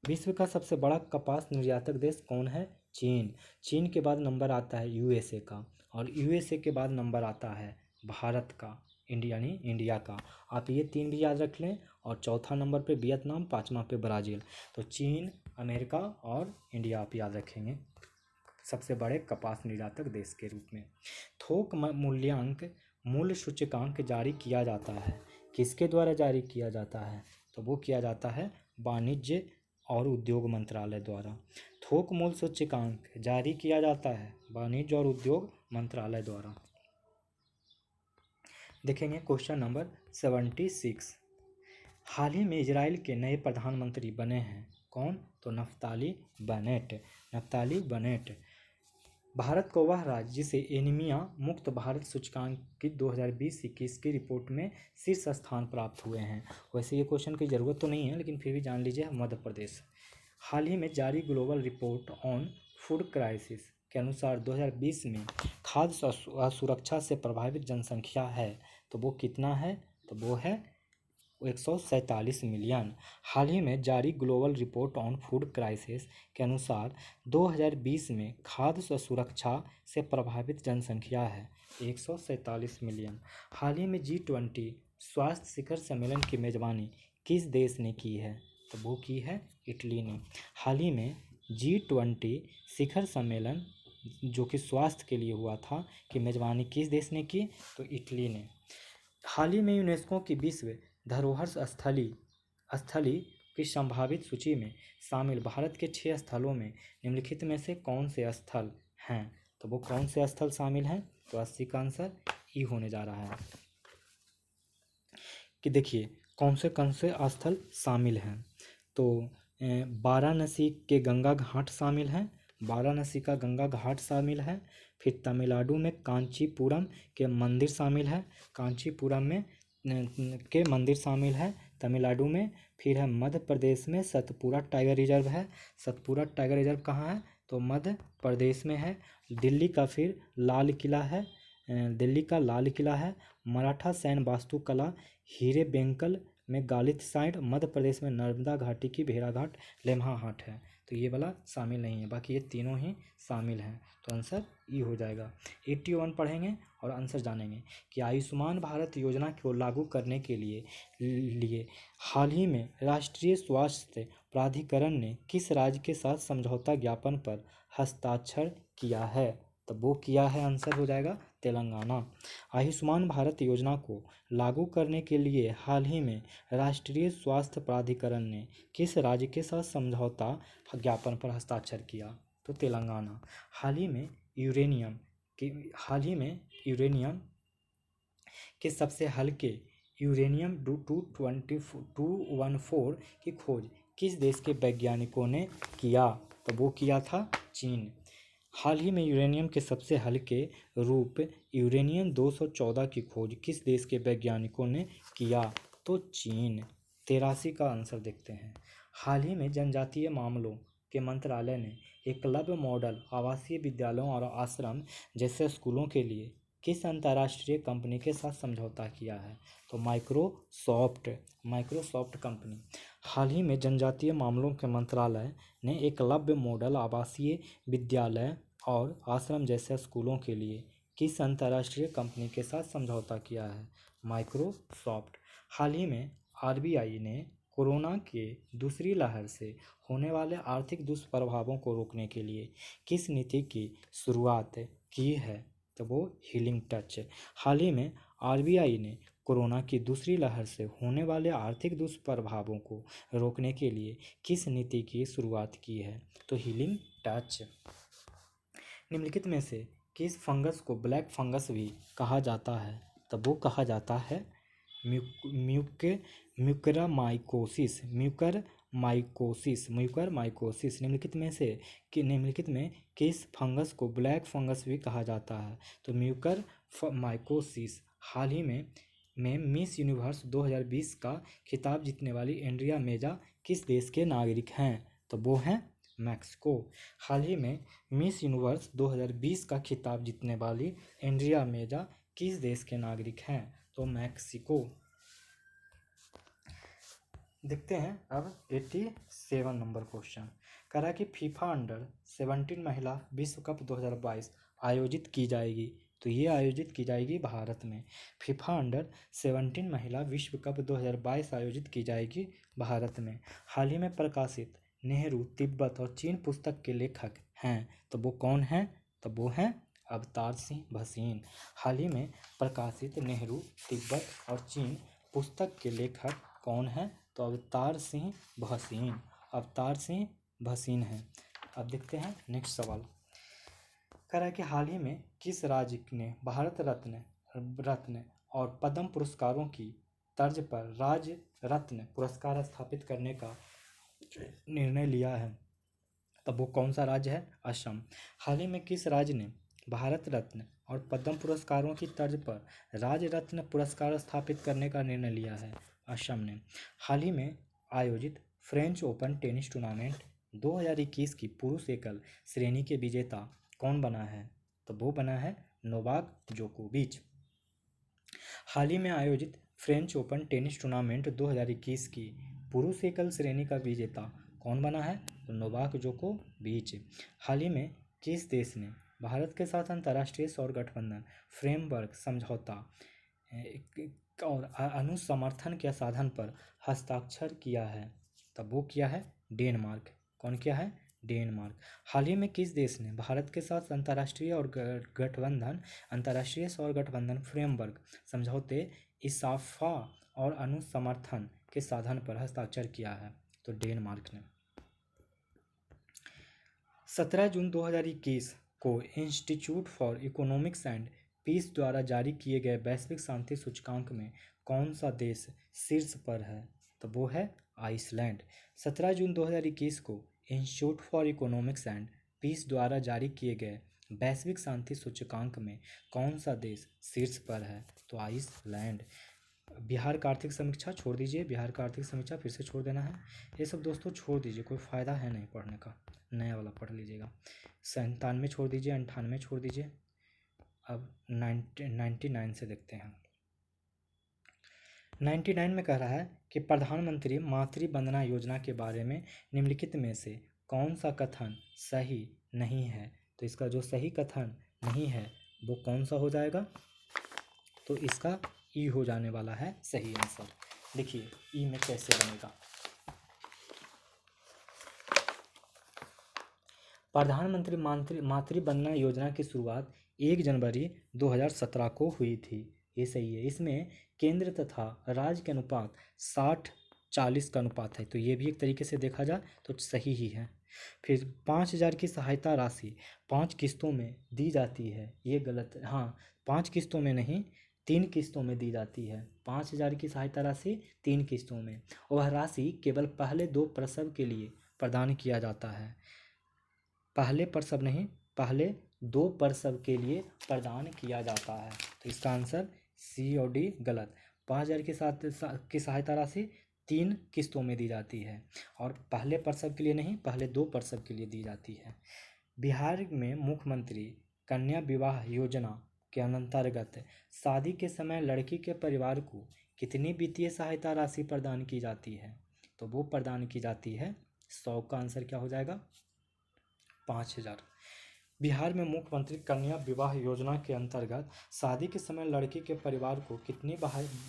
Speaker 1: विश्व का सबसे बड़ा कपास निर्यातक देश कौन है? चीन। चीन के बाद नंबर आता है यूएसए का, और यूएसए के बाद नंबर आता है भारत का, इंडिया का। आप ये 3 भी याद रख लें। और चौथा नंबर पे वियतनाम, 5वां पे ब्राज़ील। तो चीन, अमेरिका और इंडिया आप याद रखेंगे सबसे बड़े कपास निर्यातक देश के रूप में। थोक मूल्य सूचकांक जारी किया जाता है, किसके द्वारा जारी किया जाता है? तो वो किया जाता है वाणिज्य और उद्योग मंत्रालय द्वारा। थोक मूल्य सूचकांक जारी किया जाता है वाणिज्य और उद्योग मंत्रालय द्वारा। देखेंगे क्वेश्चन नंबर 76। हाल ही में इजराइल के नए प्रधानमंत्री बने हैं, कौन? तो नफ्ताली बेनेट। भारत को वह राज्य जिसे एनीमिया मुक्त भारत सूचकांक की 2020-21 की रिपोर्ट में शीर्ष स्थान प्राप्त हुए हैं। वैसे ये क्वेश्चन की ज़रूरत तो नहीं है, लेकिन फिर भी जान लीजिए, मध्य प्रदेश। हाल ही में जारी global report on food crisis के अनुसार 2020 में खाद्य असुरक्षा से प्रभावित जनसंख्या है, तो वो कितना है? तो वो है 147 मिलियन। हाल ही में जारी global report on food crisis के अनुसार 2020 में खाद्य सुरक्षा से प्रभावित जनसंख्या है 147 मिलियन। हाल ही में G20 स्वास्थ्य शिखर सम्मेलन की मेजबानी किस देश ने की है? तो वो की है इटली ने। हाल ही में G20 शिखर सम्मेलन जो कि स्वास्थ्य के लिए हुआ था, कि मेजबानी किस देश ने की? तो इटली ने। हाल ही में यूनेस्को की विश्व धरोहर स्थली की संभावित सूची में शामिल भारत के 6 स्थलों में निम्नलिखित में से कौन से स्थल हैं? तो वो कौन से स्थल शामिल हैं? तो 80 का आंसर ई होने जा रहा है। कि देखिए कौन से स्थल शामिल हैं। तो वाराणसी के गंगा घाट शामिल हैं, वाराणसी का गंगा घाट शामिल है। फिर तमिलनाडु में कांचीपुरम के मंदिर शामिल है, कांचीपुरम में के मंदिर शामिल है तमिलनाडु में। फिर है मध्य प्रदेश में सतपुरा टाइगर रिजर्व है। सतपुरा टाइगर रिजर्व कहाँ है? तो मध्य प्रदेश में है। दिल्ली का फिर लाल किला है, दिल्ली का लाल किला है। मराठा सैन्य वास्तुकला हीरे बेंकल में गालित साइड, मध्य प्रदेश में नर्मदा घाटी की भेड़ाघाट लेम्हा हाट है। तो ये वाला शामिल नहीं है, बाकी ये तीनों ही शामिल हैं। तो आंसर ई हो जाएगा। 81 पढ़ेंगे और आंसर जानेंगे कि आयुष्मान भारत योजना को लागू करने के लिए हाल ही में राष्ट्रीय स्वास्थ्य प्राधिकरण ने किस राज्य के साथ समझौता ज्ञापन पर हस्ताक्षर किया है? तो वो किया है, आंसर हो जाएगा तेलंगाना। आयुष्मान भारत योजना को लागू करने के लिए हाल ही में राष्ट्रीय स्वास्थ्य प्राधिकरण ने किस राज्य के साथ समझौता ज्ञापन पर हस्ताक्षर किया? तो तेलंगाना। हाल ही में यूरेनियम के सबसे हल्के यूरेनियम 214 की खोज किस देश के वैज्ञानिकों ने किया? तो वो किया था चीन। हाल ही में यूरेनियम के सबसे हल्के रूप यूरेनियम 214 की खोज किस देश के वैज्ञानिकों ने किया? तो चीन। 83 का आंसर देखते हैं। हाल ही में जनजातीय मामलों के मंत्रालय ने एकलव्य मॉडल आवासीय विद्यालयों और आश्रम जैसे स्कूलों के लिए किस अंतर्राष्ट्रीय कंपनी के साथ समझौता किया है? तो माइक्रोसॉफ्ट कंपनी। हाल ही में जनजातीय मामलों के मंत्रालय ने एकलव्य मॉडल आवासीय विद्यालय और आश्रम जैसे स्कूलों के लिए किस अंतर्राष्ट्रीय कंपनी के साथ समझौता किया है? माइक्रोसॉफ्ट। हाल ही में आरबीआई ने कोरोना के दूसरी लहर से होने वाले आर्थिक दुष्प्रभावों को रोकने के लिए किस नीति की शुरुआत की है? तो वो हीलिंग टच। हाल ही में आरबीआई ने कोरोना की दूसरी लहर से होने वाले आर्थिक दुष्प्रभावों को रोकने के लिए किस नीति की शुरुआत की है? तो हीलिंग टच। निम्नलिखित में से किस फंगस को ब्लैक फंगस भी कहा जाता है? तब वो कहा जाता है म्यूकरमाइकोसिस। निम्नलिखित में किस फंगस को ब्लैक फंगस भी कहा जाता है? तो म्यूकरमाइकोसिस। हाल ही में मिस यूनिवर्स 2020 का खिताब जीतने वाली एंड्रिया मेजा किस देश के नागरिक हैं? तो वो हैं मैक्सिको। हाल ही में मिस यूनिवर्स 2020 का खिताब जीतने वाली एंड्रिया मेजा किस देश के नागरिक हैं? तो मैक्सिको। देखते हैं अब 87 नंबर क्वेश्चन। कह रहा है कि फीफा अंडर-17 महिला विश्व कप 2022 आयोजित की जाएगी। तो ये आयोजित की जाएगी भारत में। फीफा अंडर-17 महिला विश्व कप 2022 आयोजित की जाएगी भारत में। हाल ही में प्रकाशित नेहरू, तिब्बत और चीन पुस्तक के लेखक हैं। तो वो कौन हैं? तो वो हैं अवतार सिंह भसीन। हाल ही में प्रकाशित नेहरू, तिब्बत और चीन पुस्तक के लेखक कौन हैं? तो अवतार सिंह भसीन हैं। अब देखते हैं नेक्स्ट सवाल। कह रहा है कि हाल ही में किस राज्य ने भारत रत्न और पद्म पुरस्कारों की तर्ज पर राज्य रत्न पुरस्कार स्थापित करने का निर्णय लिया है? तब वो कौन सा राज्य है? असम। हाल ही में किस राज्य ने भारत रत्न और पद्म पुरस्कारों की तर्ज पर राज्य रत्न पुरस्कार स्थापित करने का निर्णय लिया है? असम ने। हाल ही में आयोजित फ्रेंच ओपन टेनिस टूर्नामेंट 2021 की पुरुष एकल श्रेणी के विजेता कौन बना है? तो वो बना है नोवाक जोकोविच। हाल ही में आयोजित फ्रेंच ओपन टेनिस टूर्नामेंट 2021 की पुरुष एकल श्रेणी का विजेता कौन बना है? तो नोवाक जोकोविच। हाल ही में किस देश ने भारत के साथ अंतर्राष्ट्रीय सौर गठबंधन फ्रेमवर्क समझौता और अनुसमर्थन के साधन पर हस्ताक्षर किया है? तब वो किया है डेनमार्क। कौन किया है? डेनमार्क। हाल ही में किस देश ने भारत के साथ अंतर्राष्ट्रीय सौर गठबंधन फ्रेमवर्क समझौते इसाफा और अनुसमर्थन के साधन पर हस्ताक्षर किया है? तो डेनमार्क ने। 17 जून 2021 को institute for economics and peace द्वारा जारी किए गए वैश्विक शांति सूचकांक में कौन सा देश शीर्ष पर है? तो वो है आइसलैंड। 17 जून 2021 को institute for economics and peace द्वारा जारी किए गए वैश्विक शांति सूचकांक में कौन सा देश शीर्ष पर है? तो आइसलैंड। बिहार का आर्थिक समीक्षा छोड़ दीजिए, बिहार का आर्थिक समीक्षा फिर से छोड़ देना है। ये सब दोस्तों छोड़ दीजिए, कोई फ़ायदा है नहीं पढ़ने का, नया वाला पढ़ लीजिएगा। 97 छोड़ दीजिए, 98 छोड़ दीजिए। अब 99 से देखते हैं। 99 में कह रहा है कि प्रधानमंत्री मातृ वंदना योजना के बारे में निम्नलिखित में से कौन सा कथन सही नहीं है? तो इसका जो सही कथन नहीं है वो कौन सा हो जाएगा? तो इसका ई हो जाने वाला है सही आंसर। देखिए ई में कैसे बनेगा। प्रधानमंत्री मातृ वंदना योजना की शुरुआत 1 जनवरी 2017 को हुई थी। ये सही है। इसमें केंद्र तथा राज्य के अनुपात 60-40 का अनुपात है, तो ये भी एक तरीके से देखा जाए तो सही ही है। फिर 5,000 की सहायता राशि 5 किस्तों में दी जाती है, ये गलत है। हाँ, 5 किस्तों में नहीं, 3 किस्तों में दी जाती है। 5,000 की सहायता राशि 3 किस्तों में। वह राशि केवल पहले 2 प्रसव के लिए प्रदान किया जाता है। पहले प्रसव नहीं, पहले 2 प्रसव के लिए प्रदान किया जाता है। तो इसका आंसर सी और डी गलत। 5,000 की सहायता राशि 3 किस्तों में दी जाती है और पहले प्रसव के लिए नहीं, पहले 2 प्रसव के लिए दी जाती है। बिहार में मुख्यमंत्री कन्या विवाह योजना के अंतर्गत शादी के समय लड़की के परिवार को कितनी वित्तीय सहायता राशि प्रदान की जाती है? तो वो प्रदान की जाती है 100 का आंसर क्या हो जाएगा? 5,000। बिहार में मुख्यमंत्री कन्या विवाह योजना के अंतर्गत शादी के समय लड़की के परिवार को कितनी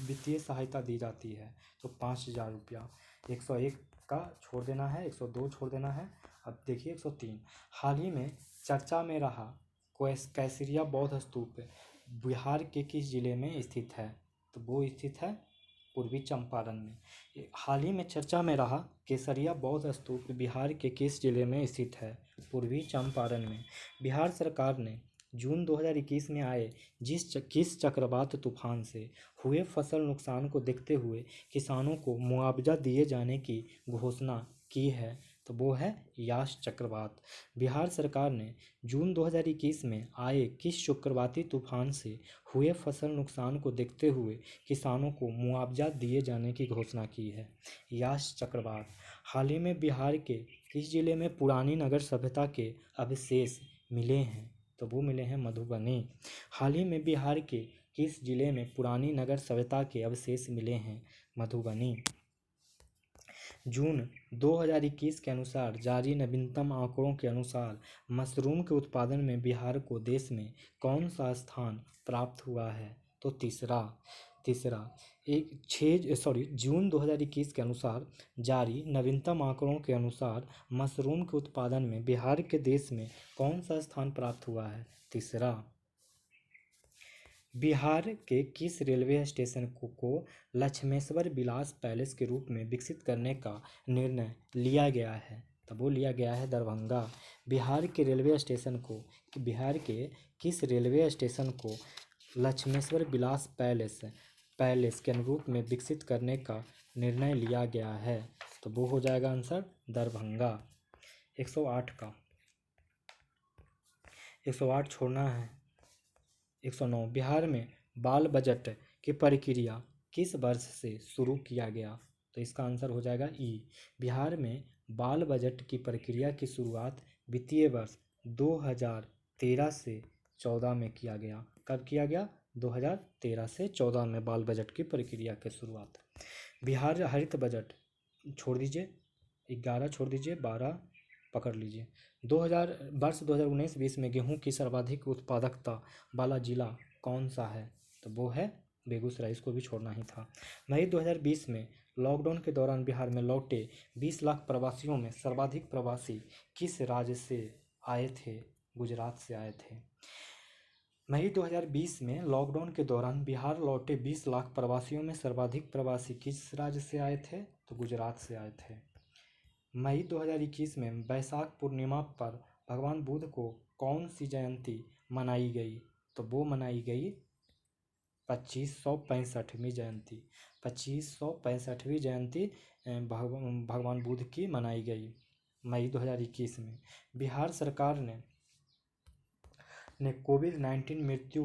Speaker 1: वित्तीय सहायता दी जाती है? तो 5,000 रुपया। 101 का छोड़ देना है, 102 छोड़ देना है। अब देखिए 103। हाल ही में चर्चा में रहा कैसरिया बौद्ध स्तूप बिहार के किस जिले में स्थित है? तो वो स्थित है पूर्वी चंपारण में। हाल ही में चर्चा में रहा केसरिया बौद्ध स्तूप बिहार के किस जिले में स्थित है? पूर्वी चंपारण में। बिहार सरकार ने जून 2021 में आए किस चक्रवात तूफान से हुए फसल नुकसान को देखते हुए किसानों को मुआवजा दिए जाने की घोषणा की है? तो वो है यास चक्रवात। बिहार सरकार ने जून 2021 में आए किस चक्रवाती तूफान से हुए फसल नुकसान को देखते हुए किसानों को मुआवजा दिए जाने की घोषणा की है? यास चक्रवात। हाल ही में बिहार के किस जिले में पुरानी नगर सभ्यता के अवशेष मिले हैं? तो वो मिले हैं मधुबनी। हाल ही में बिहार के किस जिले में पुरानी नगर सभ्यता के अवशेष मिले हैं? मधुबनी। जून 2021 के अनुसार जारी नवीनतम आंकड़ों के अनुसार मशरूम के उत्पादन में बिहार को देश में कौन सा स्थान प्राप्त हुआ है? तो तीसरा। जून 2021 के अनुसार जारी नवीनतम आंकड़ों के अनुसार मशरूम के उत्पादन में बिहार के देश में कौन सा स्थान प्राप्त हुआ है? तीसरा। बिहार के किस रेलवे स्टेशन को लक्ष्मेश्वर विलास पैलेस के रूप में विकसित करने का निर्णय लिया गया है? तो वो लिया गया है दरभंगा। बिहार के किस रेलवे स्टेशन को लक्ष्मेश्वर विलास पैलेस के अनुरूप में विकसित करने का निर्णय लिया गया है? तो वो हो जाएगा आंसर दरभंगा। 108 का 108 छोड़ना है। 109। बिहार में बाल बजट की प्रक्रिया किस वर्ष से शुरू किया गया? तो इसका आंसर हो जाएगा ई। बिहार में बाल बजट की प्रक्रिया की शुरुआत वित्तीय वर्ष 2013 से 14 में किया गया। कब किया गया? 2013 से 14 में बाल बजट की प्रक्रिया की शुरुआत। बिहार हरित बजट छोड़ दीजिए, 11 छोड़ दीजिए, 12 पकड़ लीजिए। 2019-20 में गेहूं की सर्वाधिक उत्पादकता वाला जिला कौन सा है? तो वो है बेगूसराय। इसको भी छोड़ना ही था। मई 2020 में लॉकडाउन के दौरान बिहार में लौटे 20 लाख प्रवासियों में सर्वाधिक प्रवासी किस राज्य से आए थे? गुजरात से आए थे। मई 2020 में लॉकडाउन के दौरान बिहार लौटे 20 लाख प्रवासियों में सर्वाधिक प्रवासी किस राज्य से आए थे? तो गुजरात से आए थे। मई 2021 में वैशाख पूर्णिमा पर भगवान बुद्ध को कौन सी जयंती मनाई गई? तो वो मनाई गई 2565वीं जयंती। 2565वीं जयंती भगवान बुद्ध की मनाई गई मई 2021 में। बिहार सरकार ने कोविड-19 मृत्यु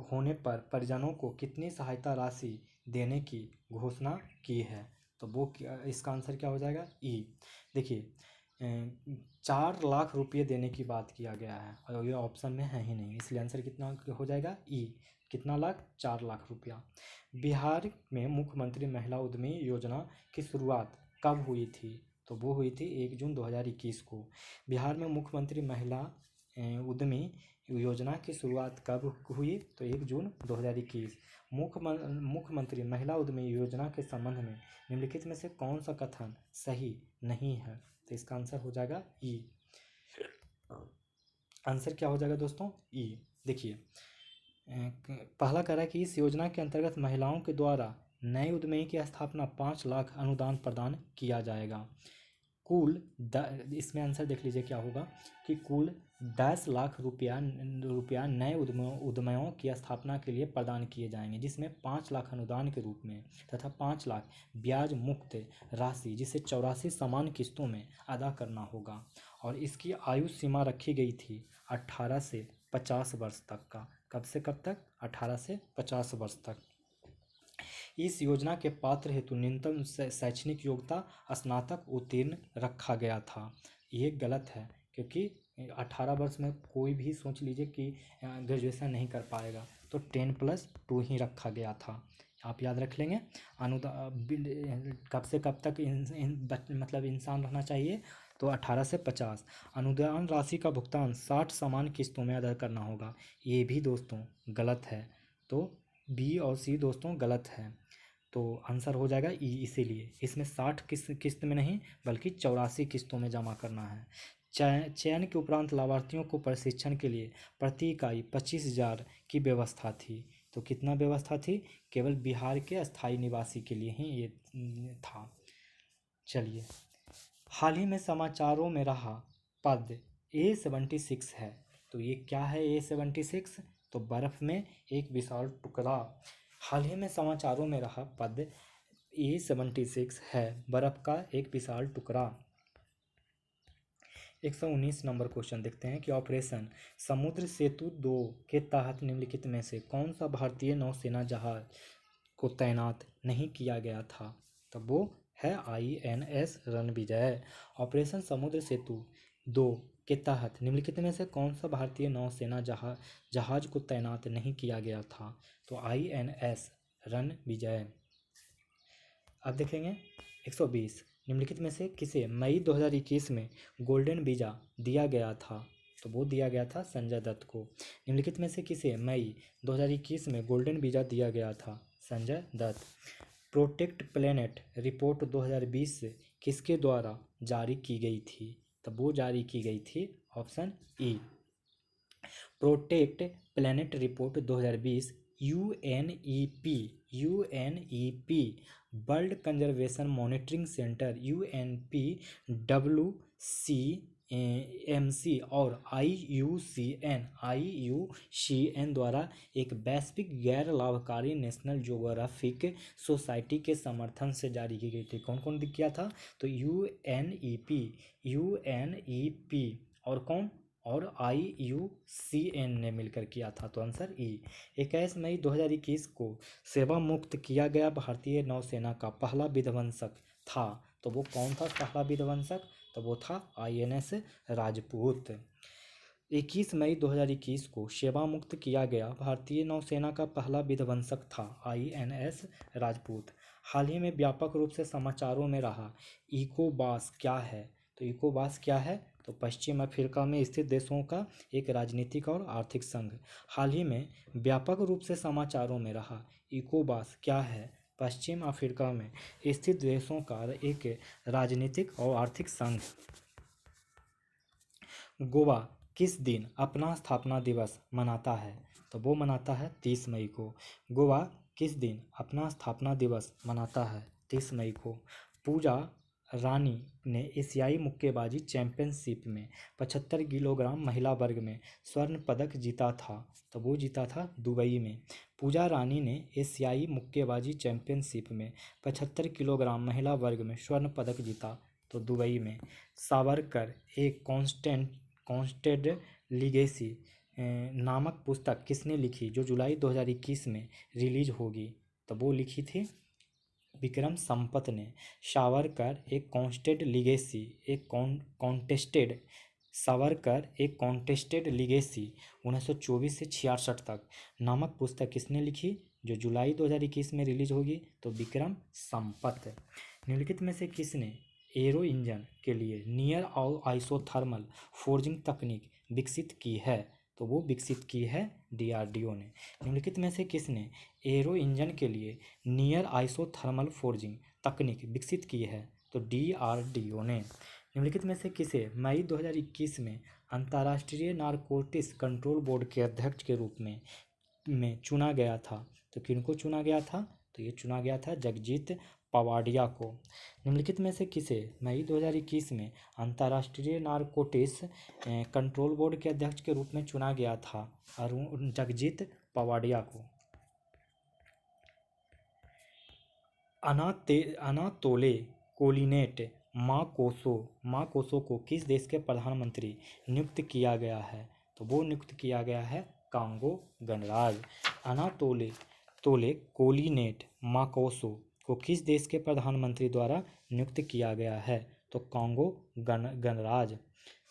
Speaker 1: होने पर परिजनों को कितनी सहायता राशि देने की घोषणा की है? तो वो इसका आंसर क्या हो जाएगा? ई। देखिए 4 लाख रुपये देने की बात किया गया है और ये ऑप्शन में है ही नहीं, इसलिए आंसर कितना हो जाएगा? ई। कितना लाख? 4 लाख रुपया। बिहार में मुख्यमंत्री महिला उद्यमी योजना की शुरुआत कब हुई थी? तो वो हुई थी 1 जून 2021 को। बिहार में मुख्यमंत्री महिला उद्यमी योजना की शुरुआत कब हुई? तो 1 जून 2021। मुख्यमंत्री महिला उद्यमी योजना के संबंध में निम्नलिखित में से कौन सा कथन सही नहीं है? तो इसका आंसर हो जाएगा ई। आंसर क्या हो जाएगा दोस्तों? ई। देखिए पहला कह रहा है कि इस योजना के अंतर्गत महिलाओं के द्वारा नए उद्यमी की स्थापना 5 लाख अनुदान प्रदान किया जाएगा। इसमें आंसर देख लीजिए क्या होगा कि कुल 10 लाख रुपया नए उद्यमियों की स्थापना के लिए प्रदान किए जाएंगे, जिसमें 5 लाख अनुदान के रूप में तथा 5 लाख ब्याज मुक्त राशि जिसे 84 समान किस्तों में अदा करना होगा। और इसकी आयु सीमा रखी गई थी 18 से 50 वर्ष तक का। कब से कब तक? 18 से 50 वर्ष तक। इस योजना के पात्र हेतु न्यूनतम शैक्षणिक योग्यता स्नातक उत्तीर्ण रखा गया था। ये गलत है क्योंकि 18 वर्ष में कोई भी सोच लीजिए कि ग्रेजुएशन नहीं कर पाएगा, तो 10+2 ही रखा गया था। आप याद रख लेंगे। कब से कब तक मतलब इंसान रहना चाहिए, तो 18 से 50। अनुदान राशि का भुगतान 60 समान किस्तों में अदा करना होगा। ये भी दोस्तों गलत है, तो बी और सी दोस्तों गलत है, तो आंसर हो जाएगा ई। इसीलिए इसमें 60 किस्त में नहीं बल्कि 84 किस्तों में जमा करना है। चयन के उपरांत लाभार्थियों को प्रशिक्षण के लिए प्रति इकाई 25,000 की व्यवस्था थी। तो कितना व्यवस्था थी? केवल बिहार के स्थायी निवासी के लिए ही ये था। चलिए, हाल ही में समाचारों में रहा पद A76 है। तो ये क्या है A76? तो बर्फ में एक विशाल टुकड़ा। हाल ही में समाचारों में रहा पद A76 है, बर्फ का एक विशाल टुकड़ा। 119 नंबर क्वेश्चन देखते हैं कि ऑपरेशन समुद्र सेतु 2 के तहत निम्नलिखित में से कौन सा भारतीय नौसेना जहाज को तैनात नहीं किया गया था? तो वो है INS रणविजय। ऑपरेशन समुद्र सेतु 2 के तहत निम्नलिखित में से कौन सा भारतीय नौसेना जहाज को तैनात नहीं किया गया था? तो INS रणविजय। अब देखेंगे 120, निम्नलिखित में से किसे मई 2021 में गोल्डन वीज़ा दिया गया था? तो वो दिया गया था संजय दत्त को। निम्नलिखित में से किसे मई 2021 में गोल्डन वीज़ा दिया गया था? Sanjay Dutt. Protect planet report 2020 किसके द्वारा जारी की गई थी? तो वो जारी की गई थी option E, protect planet report 2020 UNEP world conservation monitoring centre UNPWCMC और IUCN द्वारा एक वैश्विक गैर लाभकारी नेशनल ज्योग्राफिक सोसाइटी के समर्थन से जारी की गई थी। कौन कौन किया था? तो यूएनईपी और कौन? और IUCN ने मिलकर किया था। तो आंसर ई। 21 मई 2021 को सेवा मुक्त किया गया भारतीय नौसेना का पहला विध्वंसक था। तो वो कौन था पहला विध्वंसक? तो वो था INS राजपूत। 21 मई 2021 को सेवा मुक्त किया गया भारतीय नौसेना का पहला विध्वंसक था INS राजपूत। हाल ही में व्यापक रूप से समाचारों में रहा इकोवास क्या है? तो इकोवास क्या है? तो पश्चिम अफ्रीका में स्थित देशों का एक राजनीतिक और आर्थिक संघ। हाल ही में व्यापक रूप से समाचारों में रहा इकोवास क्या है? पश्चिम अफ्रीका में स्थित देशों का एक राजनीतिक और आर्थिक संघ। गोवा किस दिन अपना स्थापना दिवस मनाता है? तो वो मनाता है 30 मई को। गोवा किस दिन अपना स्थापना दिवस मनाता है? 30 मई को। पूजा रानी ने एशियाई मुक्केबाजी चैंपियनशिप में 75 किलोग्राम महिला वर्ग में स्वर्ण पदक जीता था। तो वो जीता था दुबई में। पूजा रानी ने एशियाई मुक्केबाजी चैंपियनशिप में 75 किलोग्राम महिला वर्ग में स्वर्ण पदक जीता, तो दुबई में। सावरकर एक कॉन्स्टेड लीगेसी नामक पुस्तक किसने लिखी जो जुलाई 2021 में रिलीज होगी? तो वो लिखी थी विक्रम संपत ने। सावरकर एक कॉन्टेस्टेड लीगेसी 1924 से 66 तक नामक पुस्तक किसने लिखी जो जुलाई 2021 में रिलीज होगी? तो विक्रम संपत। निम्नलिखित में से किसने एरो इंजन के लिए नियर आइसोथर्मल फोर्जिंग तकनीक विकसित की है? तो वो विकसित की है DRDO ने। निम्नलिखित में से किसने एरो इंजन के लिए नियर आइसोथर्मल फोर्जिंग तकनीक विकसित की है? तो DRDO ने। निम्नलिखित में से किसे मई 2021 में अंतर्राष्ट्रीय नारकोटिक्स कंट्रोल बोर्ड के अध्यक्ष के रूप में चुना गया था? तो किनको चुना गया था? तो ये चुना गया था जगजीत पवाडिया को। निम्नलिखित में से किसे मई 2021 में अंतर्राष्ट्रीय नारकोटिक्स कंट्रोल बोर्ड के अध्यक्ष के रूप में चुना गया था? जगजीत पवाडिया को। अनातोले कोलिनेट माकोसो को किस देश के प्रधानमंत्री नियुक्त किया गया है? तो वो नियुक्त किया गया है कांगो गणराज्य। अनातोले कोलिनेट माकोसो को किस देश के प्रधानमंत्री द्वारा नियुक्त किया गया है? तो कॉन्गो गणराज्य।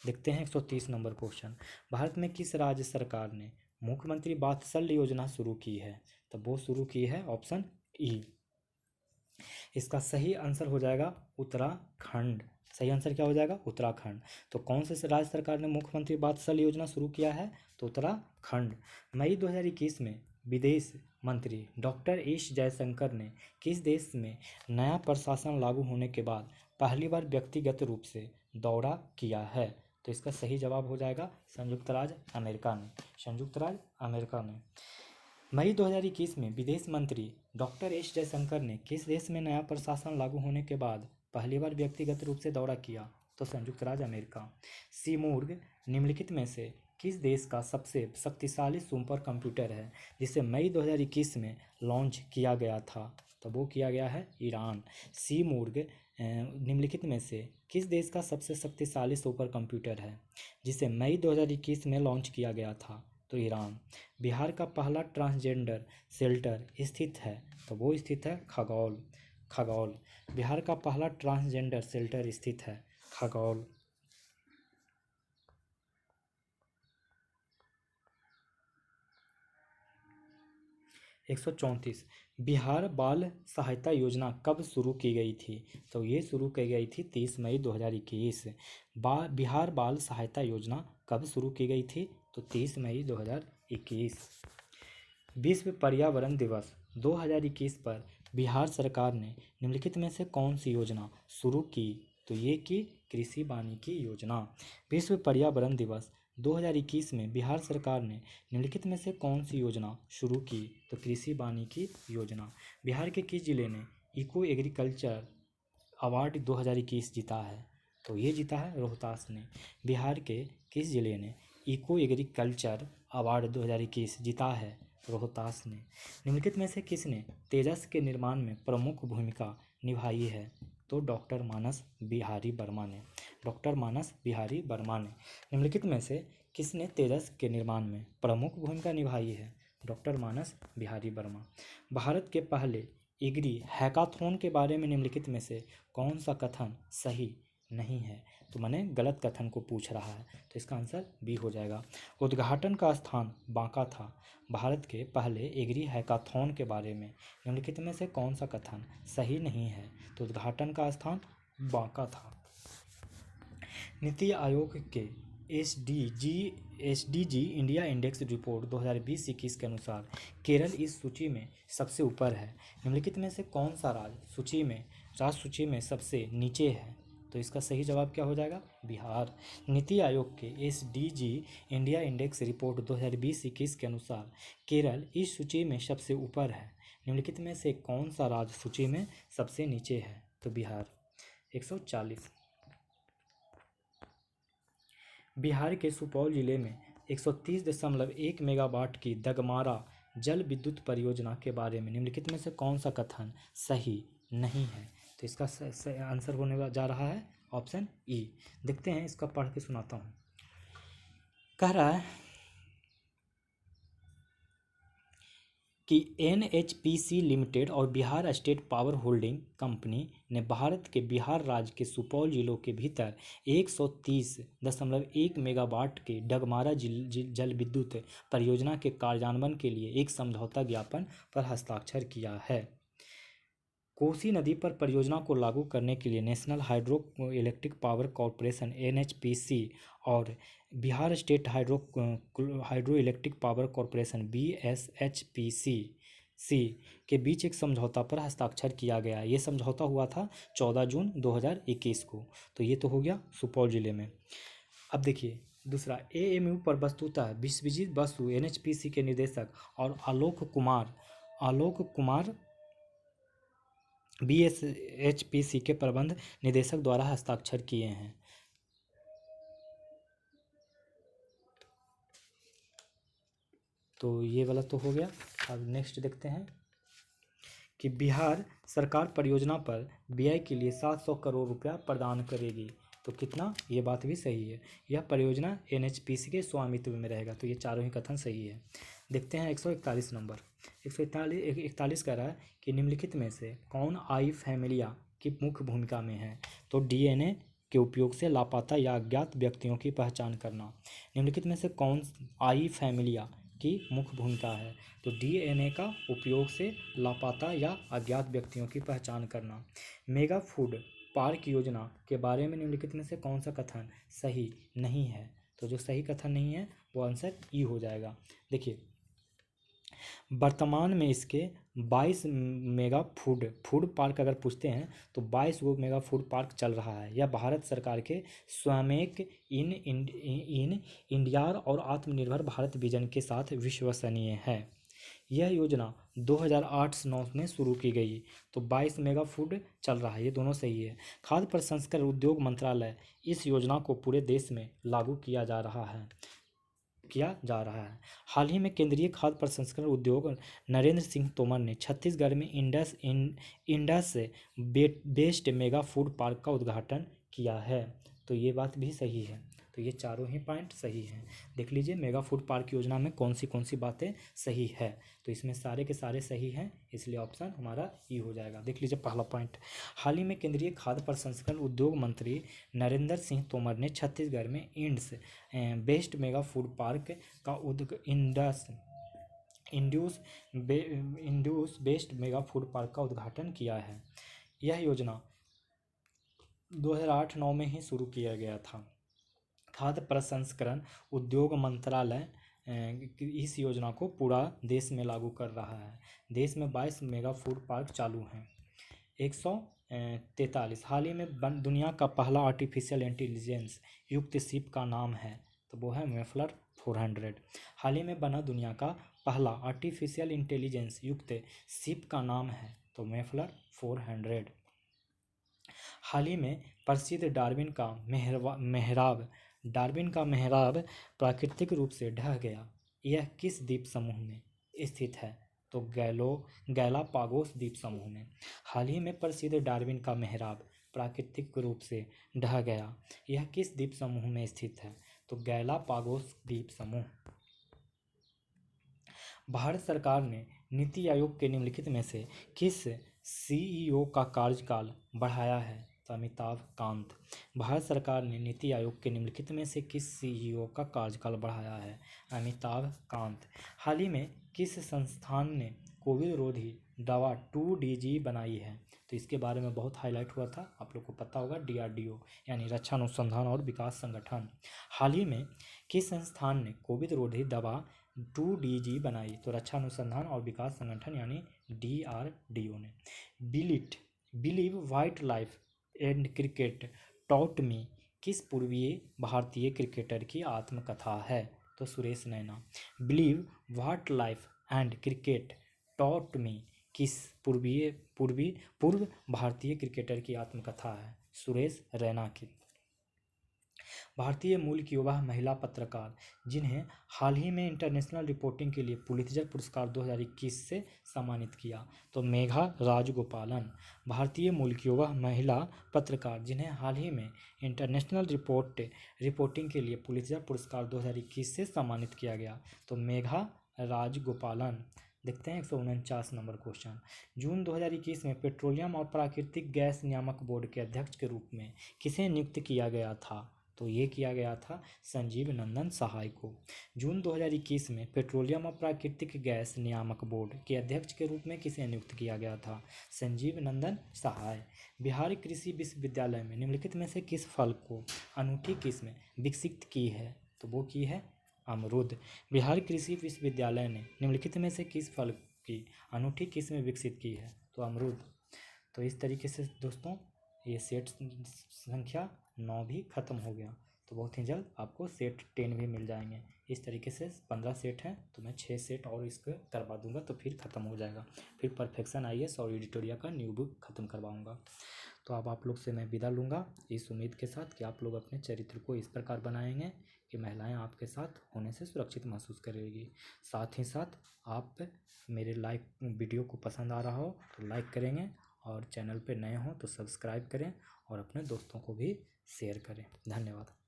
Speaker 1: देखते हैं 130 नंबर क्वेश्चन। भारत में किस राज्य सरकार ने मुख्यमंत्री वात्सल्य योजना शुरू की है? तो वो शुरू की है ऑप्शन ई। इसका सही आंसर हो जाएगा उत्तराखंड। सही आंसर क्या हो जाएगा? उत्तराखंड। तो कौन से राज्य सरकार ने मुख्यमंत्री वात्सल्य योजना शुरू किया है? तो उत्तराखंड। मई 2021 में विदेश मंत्री डॉक्टर एस जयशंकर ने किस देश में नया प्रशासन लागू होने के बाद पहली बार व्यक्तिगत रूप से दौरा किया है? तो इसका सही जवाब हो जाएगा संयुक्त राज्य अमेरिका ने। संयुक्त राज्य अमेरिका ने मई 2021 में विदेश मंत्री डॉक्टर एस जयशंकर ने किस देश में नया प्रशासन लागू होने के बाद पहली बार व्यक्तिगत रूप से दौरा किया? तो संयुक्त राज्य अमेरिका। सीमूर्ग निम्नलिखित में से किस देश का सबसे शक्तिशाली सुपर कंप्यूटर है जिसे मई 2021 में लॉन्च किया गया था? तो वो किया गया है ईरान। सीमूर्ग निम्नलिखित में से किस देश का सबसे शक्तिशाली सुपर कंप्यूटर है जिसे मई 2021 में लॉन्च किया गया था? तो ईरान। बिहार का पहला ट्रांसजेंडर शेल्टर स्थित है? तो वो स्थित है खगौल। बिहार का पहला ट्रांसजेंडर शेल्टर स्थित है खगौल। 134 बिहार बाल सहायता योजना कब शुरू की गई थी? तो ये शुरू की गई थी 30 मई 2021। बिहार बाल सहायता योजना कब शुरू की गई थी? तो 30 मई 2021। विश्व पर्यावरण दिवस 2021 पर बिहार सरकार ने निम्नलिखित में से कौन सी योजना शुरू की? तो ये की कृषि वानिकी योजना। विश्व पर्यावरण दिवस 2021 में बिहार सरकार ने निम्नलिखित में से कौन सी योजना शुरू की? तो कृषि वानिकी योजना। बिहार के किस जिले ने इको एग्रीकल्चर अवार्ड 2021 जीता है? तो ये जीता है रोहतास ने। बिहार के किस जिले ने इको एग्रीकल्चर अवार्ड 2021 जीता है? रोहतास ने। निम्नलिखित में से किसने तेजस के निर्माण में प्रमुख भूमिका निभाई है? तो डॉक्टर मानस बिहारी वर्मा ने। डॉक्टर मानस बिहारी वर्मा ने। निम्नलिखित में से किसने तेजस के निर्माण में प्रमुख भूमिका निभाई है? डॉक्टर मानस बिहारी वर्मा। भारत के पहले एग्री हैकाथॉन के बारे में निम्नलिखित में से कौन सा कथन सही नहीं है? तो मैंने गलत कथन को पूछ रहा है, तो इसका आंसर बी हो जाएगा। उद्घाटन का स्थान बांका था। भारत के पहले एग्री हैकाथॉन के बारे में निम्नलिखित में से कौन सा कथन सही नहीं है? तो उद्घाटन का स्थान बांका था। नीति आयोग के एसडीजी इंडिया इंडेक्स रिपोर्ट 2020-21 के अनुसार केरल इस सूची में सबसे ऊपर है। निम्नलिखित में से कौन सा राज्य सूची में सबसे नीचे है? तो इसका सही जवाब क्या हो जाएगा? बिहार। नीति आयोग के एसडीजी इंडिया इंडेक्स रिपोर्ट 2020-21 के अनुसार केरल इस सूची में सबसे ऊपर है। निम्नलिखित में से कौन सा राज्य सूची में सबसे नीचे है? तो बिहार। 140 बिहार के सुपौल जिले में 130.1 मेगावाट की दगमारा जल विद्युत परियोजना के बारे में निम्नलिखित में से कौन सा कथन सही नहीं है? तो इसका आंसर होने जा रहा है ऑप्शन ई। देखते हैं, इसका पढ़ के सुनाता हूँ। कह रहा है कि एनएचपीसी लिमिटेड और Bihar state power holding company ने भारत के बिहार राज्य के सुपौल जिलों के भीतर 130.1 मेगावाट के डगमारा जल विद्युत परियोजना के कार्यान्वयन के लिए एक समझौता ज्ञापन पर हस्ताक्षर किया है। कोसी नदी पर परियोजना को लागू करने के लिए national hydro electric power corporation NHPC और Bihar state hydro electric power corporation BSHPC के बीच एक समझौता पर हस्ताक्षर किया गया। ये समझौता हुआ था 14 जून 2021 को। तो ये तो हो गया सुपौल जिले में। अब देखिए दूसरा, एएमयू पर वस्तुतः विश्वजीत बसु एनएचपीसी के निदेशक और आलोक कुमार बीएसएचपीसी के प्रबंध निदेशक द्वारा हस्ताक्षर किए हैं। तो ये वाला तो हो गया। अब नेक्स्ट देखते हैं कि बिहार सरकार परियोजना पर व्यय के लिए 700 करोड़ रुपया प्रदान करेगी। तो कितना? ये बात भी सही है। यह परियोजना एनएचपीसी के स्वामित्व में रहेगा। तो ये चारों ही कथन सही है। देखते हैं 141 नंबर। 141 कह रहा है कि निम्नलिखित में से कौन आई फैमिलिया की मुख्य भूमिका में है। तो डीएनए के उपयोग से लापता या अज्ञात व्यक्तियों की पहचान करना। निम्नलिखित में से कौन आई फैमिलिया की मुख्य भूमिका है। तो डीएनए का उपयोग से लापता या अज्ञात व्यक्तियों की पहचान करना। मेगा फूड पार्क योजना के बारे में निम्नलिखित में से कौन सा कथन सही नहीं है। तो जो सही कथन नहीं है वो आंसर ई हो जाएगा। देखिए, वर्तमान में इसके 22 मेगा फूड पार्क अगर पूछते हैं तो 22 गो मेगा फूड पार्क चल रहा है। यह भारत सरकार के स्वमेक इन इंडिया और आत्मनिर्भर भारत विजन के साथ विश्वसनीय है। यह योजना 2008-9 में शुरू की गई। तो 22 मेगा फूड चल रहा है, ये दोनों सही है। खाद्य प्रसंस्करण उद्योग मंत्रालय इस योजना को पूरे देश में लागू किया जा रहा है। हाल ही में केंद्रीय खाद्य प्रसंस्करण उद्योग नरेंद्र सिंह तोमर ने छत्तीसगढ़ में Indus based mega food park का उद्घाटन किया है। तो ये बात भी सही है। तो ये चारों ही पॉइंट सही हैं। देख लीजिए मेगा फूड पार्क योजना में कौन सी बातें सही है। तो इसमें सारे के सारे सही हैं, इसलिए ऑप्शन हमारा ई हो जाएगा। देख लीजिए पहला पॉइंट, हाल ही में केंद्रीय खाद्य प्रसंस्करण उद्योग मंत्री नरेंद्र सिंह तोमर ने छत्तीसगढ़ में बेस्ड मेगा फूड पार्क का induce based mega food park का उद्घाटन किया है। यह योजना 2008-9 में ही शुरू किया गया था। खाद्य प्रसंस्करण उद्योग मंत्रालय इस योजना को पूरा देश में लागू कर रहा है। देश में 22 मेगा फूड पार्क चालू हैं। 143, हाल ही में दुनिया का पहला आर्टिफिशियल इंटेलिजेंस युक्त शिप का नाम है। तो वो है मेफलर 400। हाल ही में बना दुनिया का पहला आर्टिफिशियल इंटेलिजेंस युक्त शिप का नाम है। तो मेफलर 400। हाल ही में प्रसिद्ध डार्विन का मेहराब प्राकृतिक रूप से ढह गया। यह किस द्वीप समूह में स्थित है। तो गैलापागोस द्वीप समूह में। हाल ही में प्रसिद्ध डार्विन का मेहराब प्राकृतिक रूप से ढह गया। यह किस द्वीप समूह में स्थित है। तो गैलापागोस द्वीप समूह। भारत सरकार ने नीति आयोग के निम्नलिखित में से किस सीईओ का कार्यकाल बढ़ाया है। तो अमिताभ कांत। भारत सरकार ने नीति आयोग के निम्नलिखित में से किस सीईओ का कार्यकाल बढ़ाया है। अमिताभ कांत। हाल ही में किस संस्थान ने कोविड रोधी दवा 2DG बनाई है। तो इसके बारे में बहुत हाईलाइट हुआ था, आप लोग को पता होगा, DRDO यानी रक्षा अनुसंधान और विकास संगठन। हाल ही में किस संस्थान ने कोविड रोधी दवा 2DG बनाई। तो रक्षा अनुसंधान और विकास संगठन यानी DRDO ने। Believe wild life and cricket taught me किस पूर्वीय भारतीय क्रिकेटर की आत्मकथा है। तो Suresh Raina. Believe wild life and cricket taught me किस पूर्व भारतीय क्रिकेटर की आत्मकथा है। सुरेश रैना की। भारतीय मूल की वह महिला पत्रकार जिन्हें हाल ही में इंटरनेशनल रिपोर्टिंग के लिए पुलित्जर पुरस्कार 2021 से सम्मानित किया। तो मेघा राजगोपालन। भारतीय मूल की वह महिला पत्रकार जिन्हें हाल ही में इंटरनेशनल रिपोर्टिंग के लिए पुलित्जर पुरस्कार 2021 से सम्मानित किया गया। तो मेघा राजगोपालन। देखते हैं 149 नंबर क्वेश्चन। जून 2021 में पेट्रोलियम और प्राकृतिक गैस नियामक बोर्ड के अध्यक्ष के रूप में किसे नियुक्त किया गया था। तो ये किया गया था संजीव नंदन सहाय को। जून 2021 में पेट्रोलियम और प्राकृतिक गैस नियामक बोर्ड के अध्यक्ष के रूप में किसे नियुक्त किया गया था। संजीव नंदन सहाय। बिहार कृषि विश्वविद्यालय में निम्नलिखित में से किस फल को अनूठी किस्म विकसित की है। तो वो की है अमरूद। बिहार कृषि विश्वविद्यालय ने निम्नलिखित में से किस फल की अनूठी किस्म विकसित की है। तो अमरूद। तो इस तरीके से दोस्तों ये सेट संख्या 9 भी ख़त्म हो गया। तो बहुत ही जल्द आपको सेट 10 भी मिल जाएंगे। इस तरीके से 15 सेट हैं, तो मैं 6 सेट और इसको करवा दूंगा तो फिर ख़त्म हो जाएगा। फिर परफेक्शन IAS और एडिटोरिया का न्यू बुक ख़त्म करवाऊंगा। तो अब आप लोग से मैं विदा लूँगा इस उम्मीद के साथ कि आप लोग अपने चरित्र को इस प्रकार बनाएंगे कि महिलाएं आपके साथ होने से सुरक्षित महसूस करेगी। साथ ही साथ आप मेरे वीडियो को पसंद आ रहा हो तो लाइक करेंगे और चैनल पे नए हों तो सब्सक्राइब करें और अपने दोस्तों को भी शेयर करें। धन्यवाद।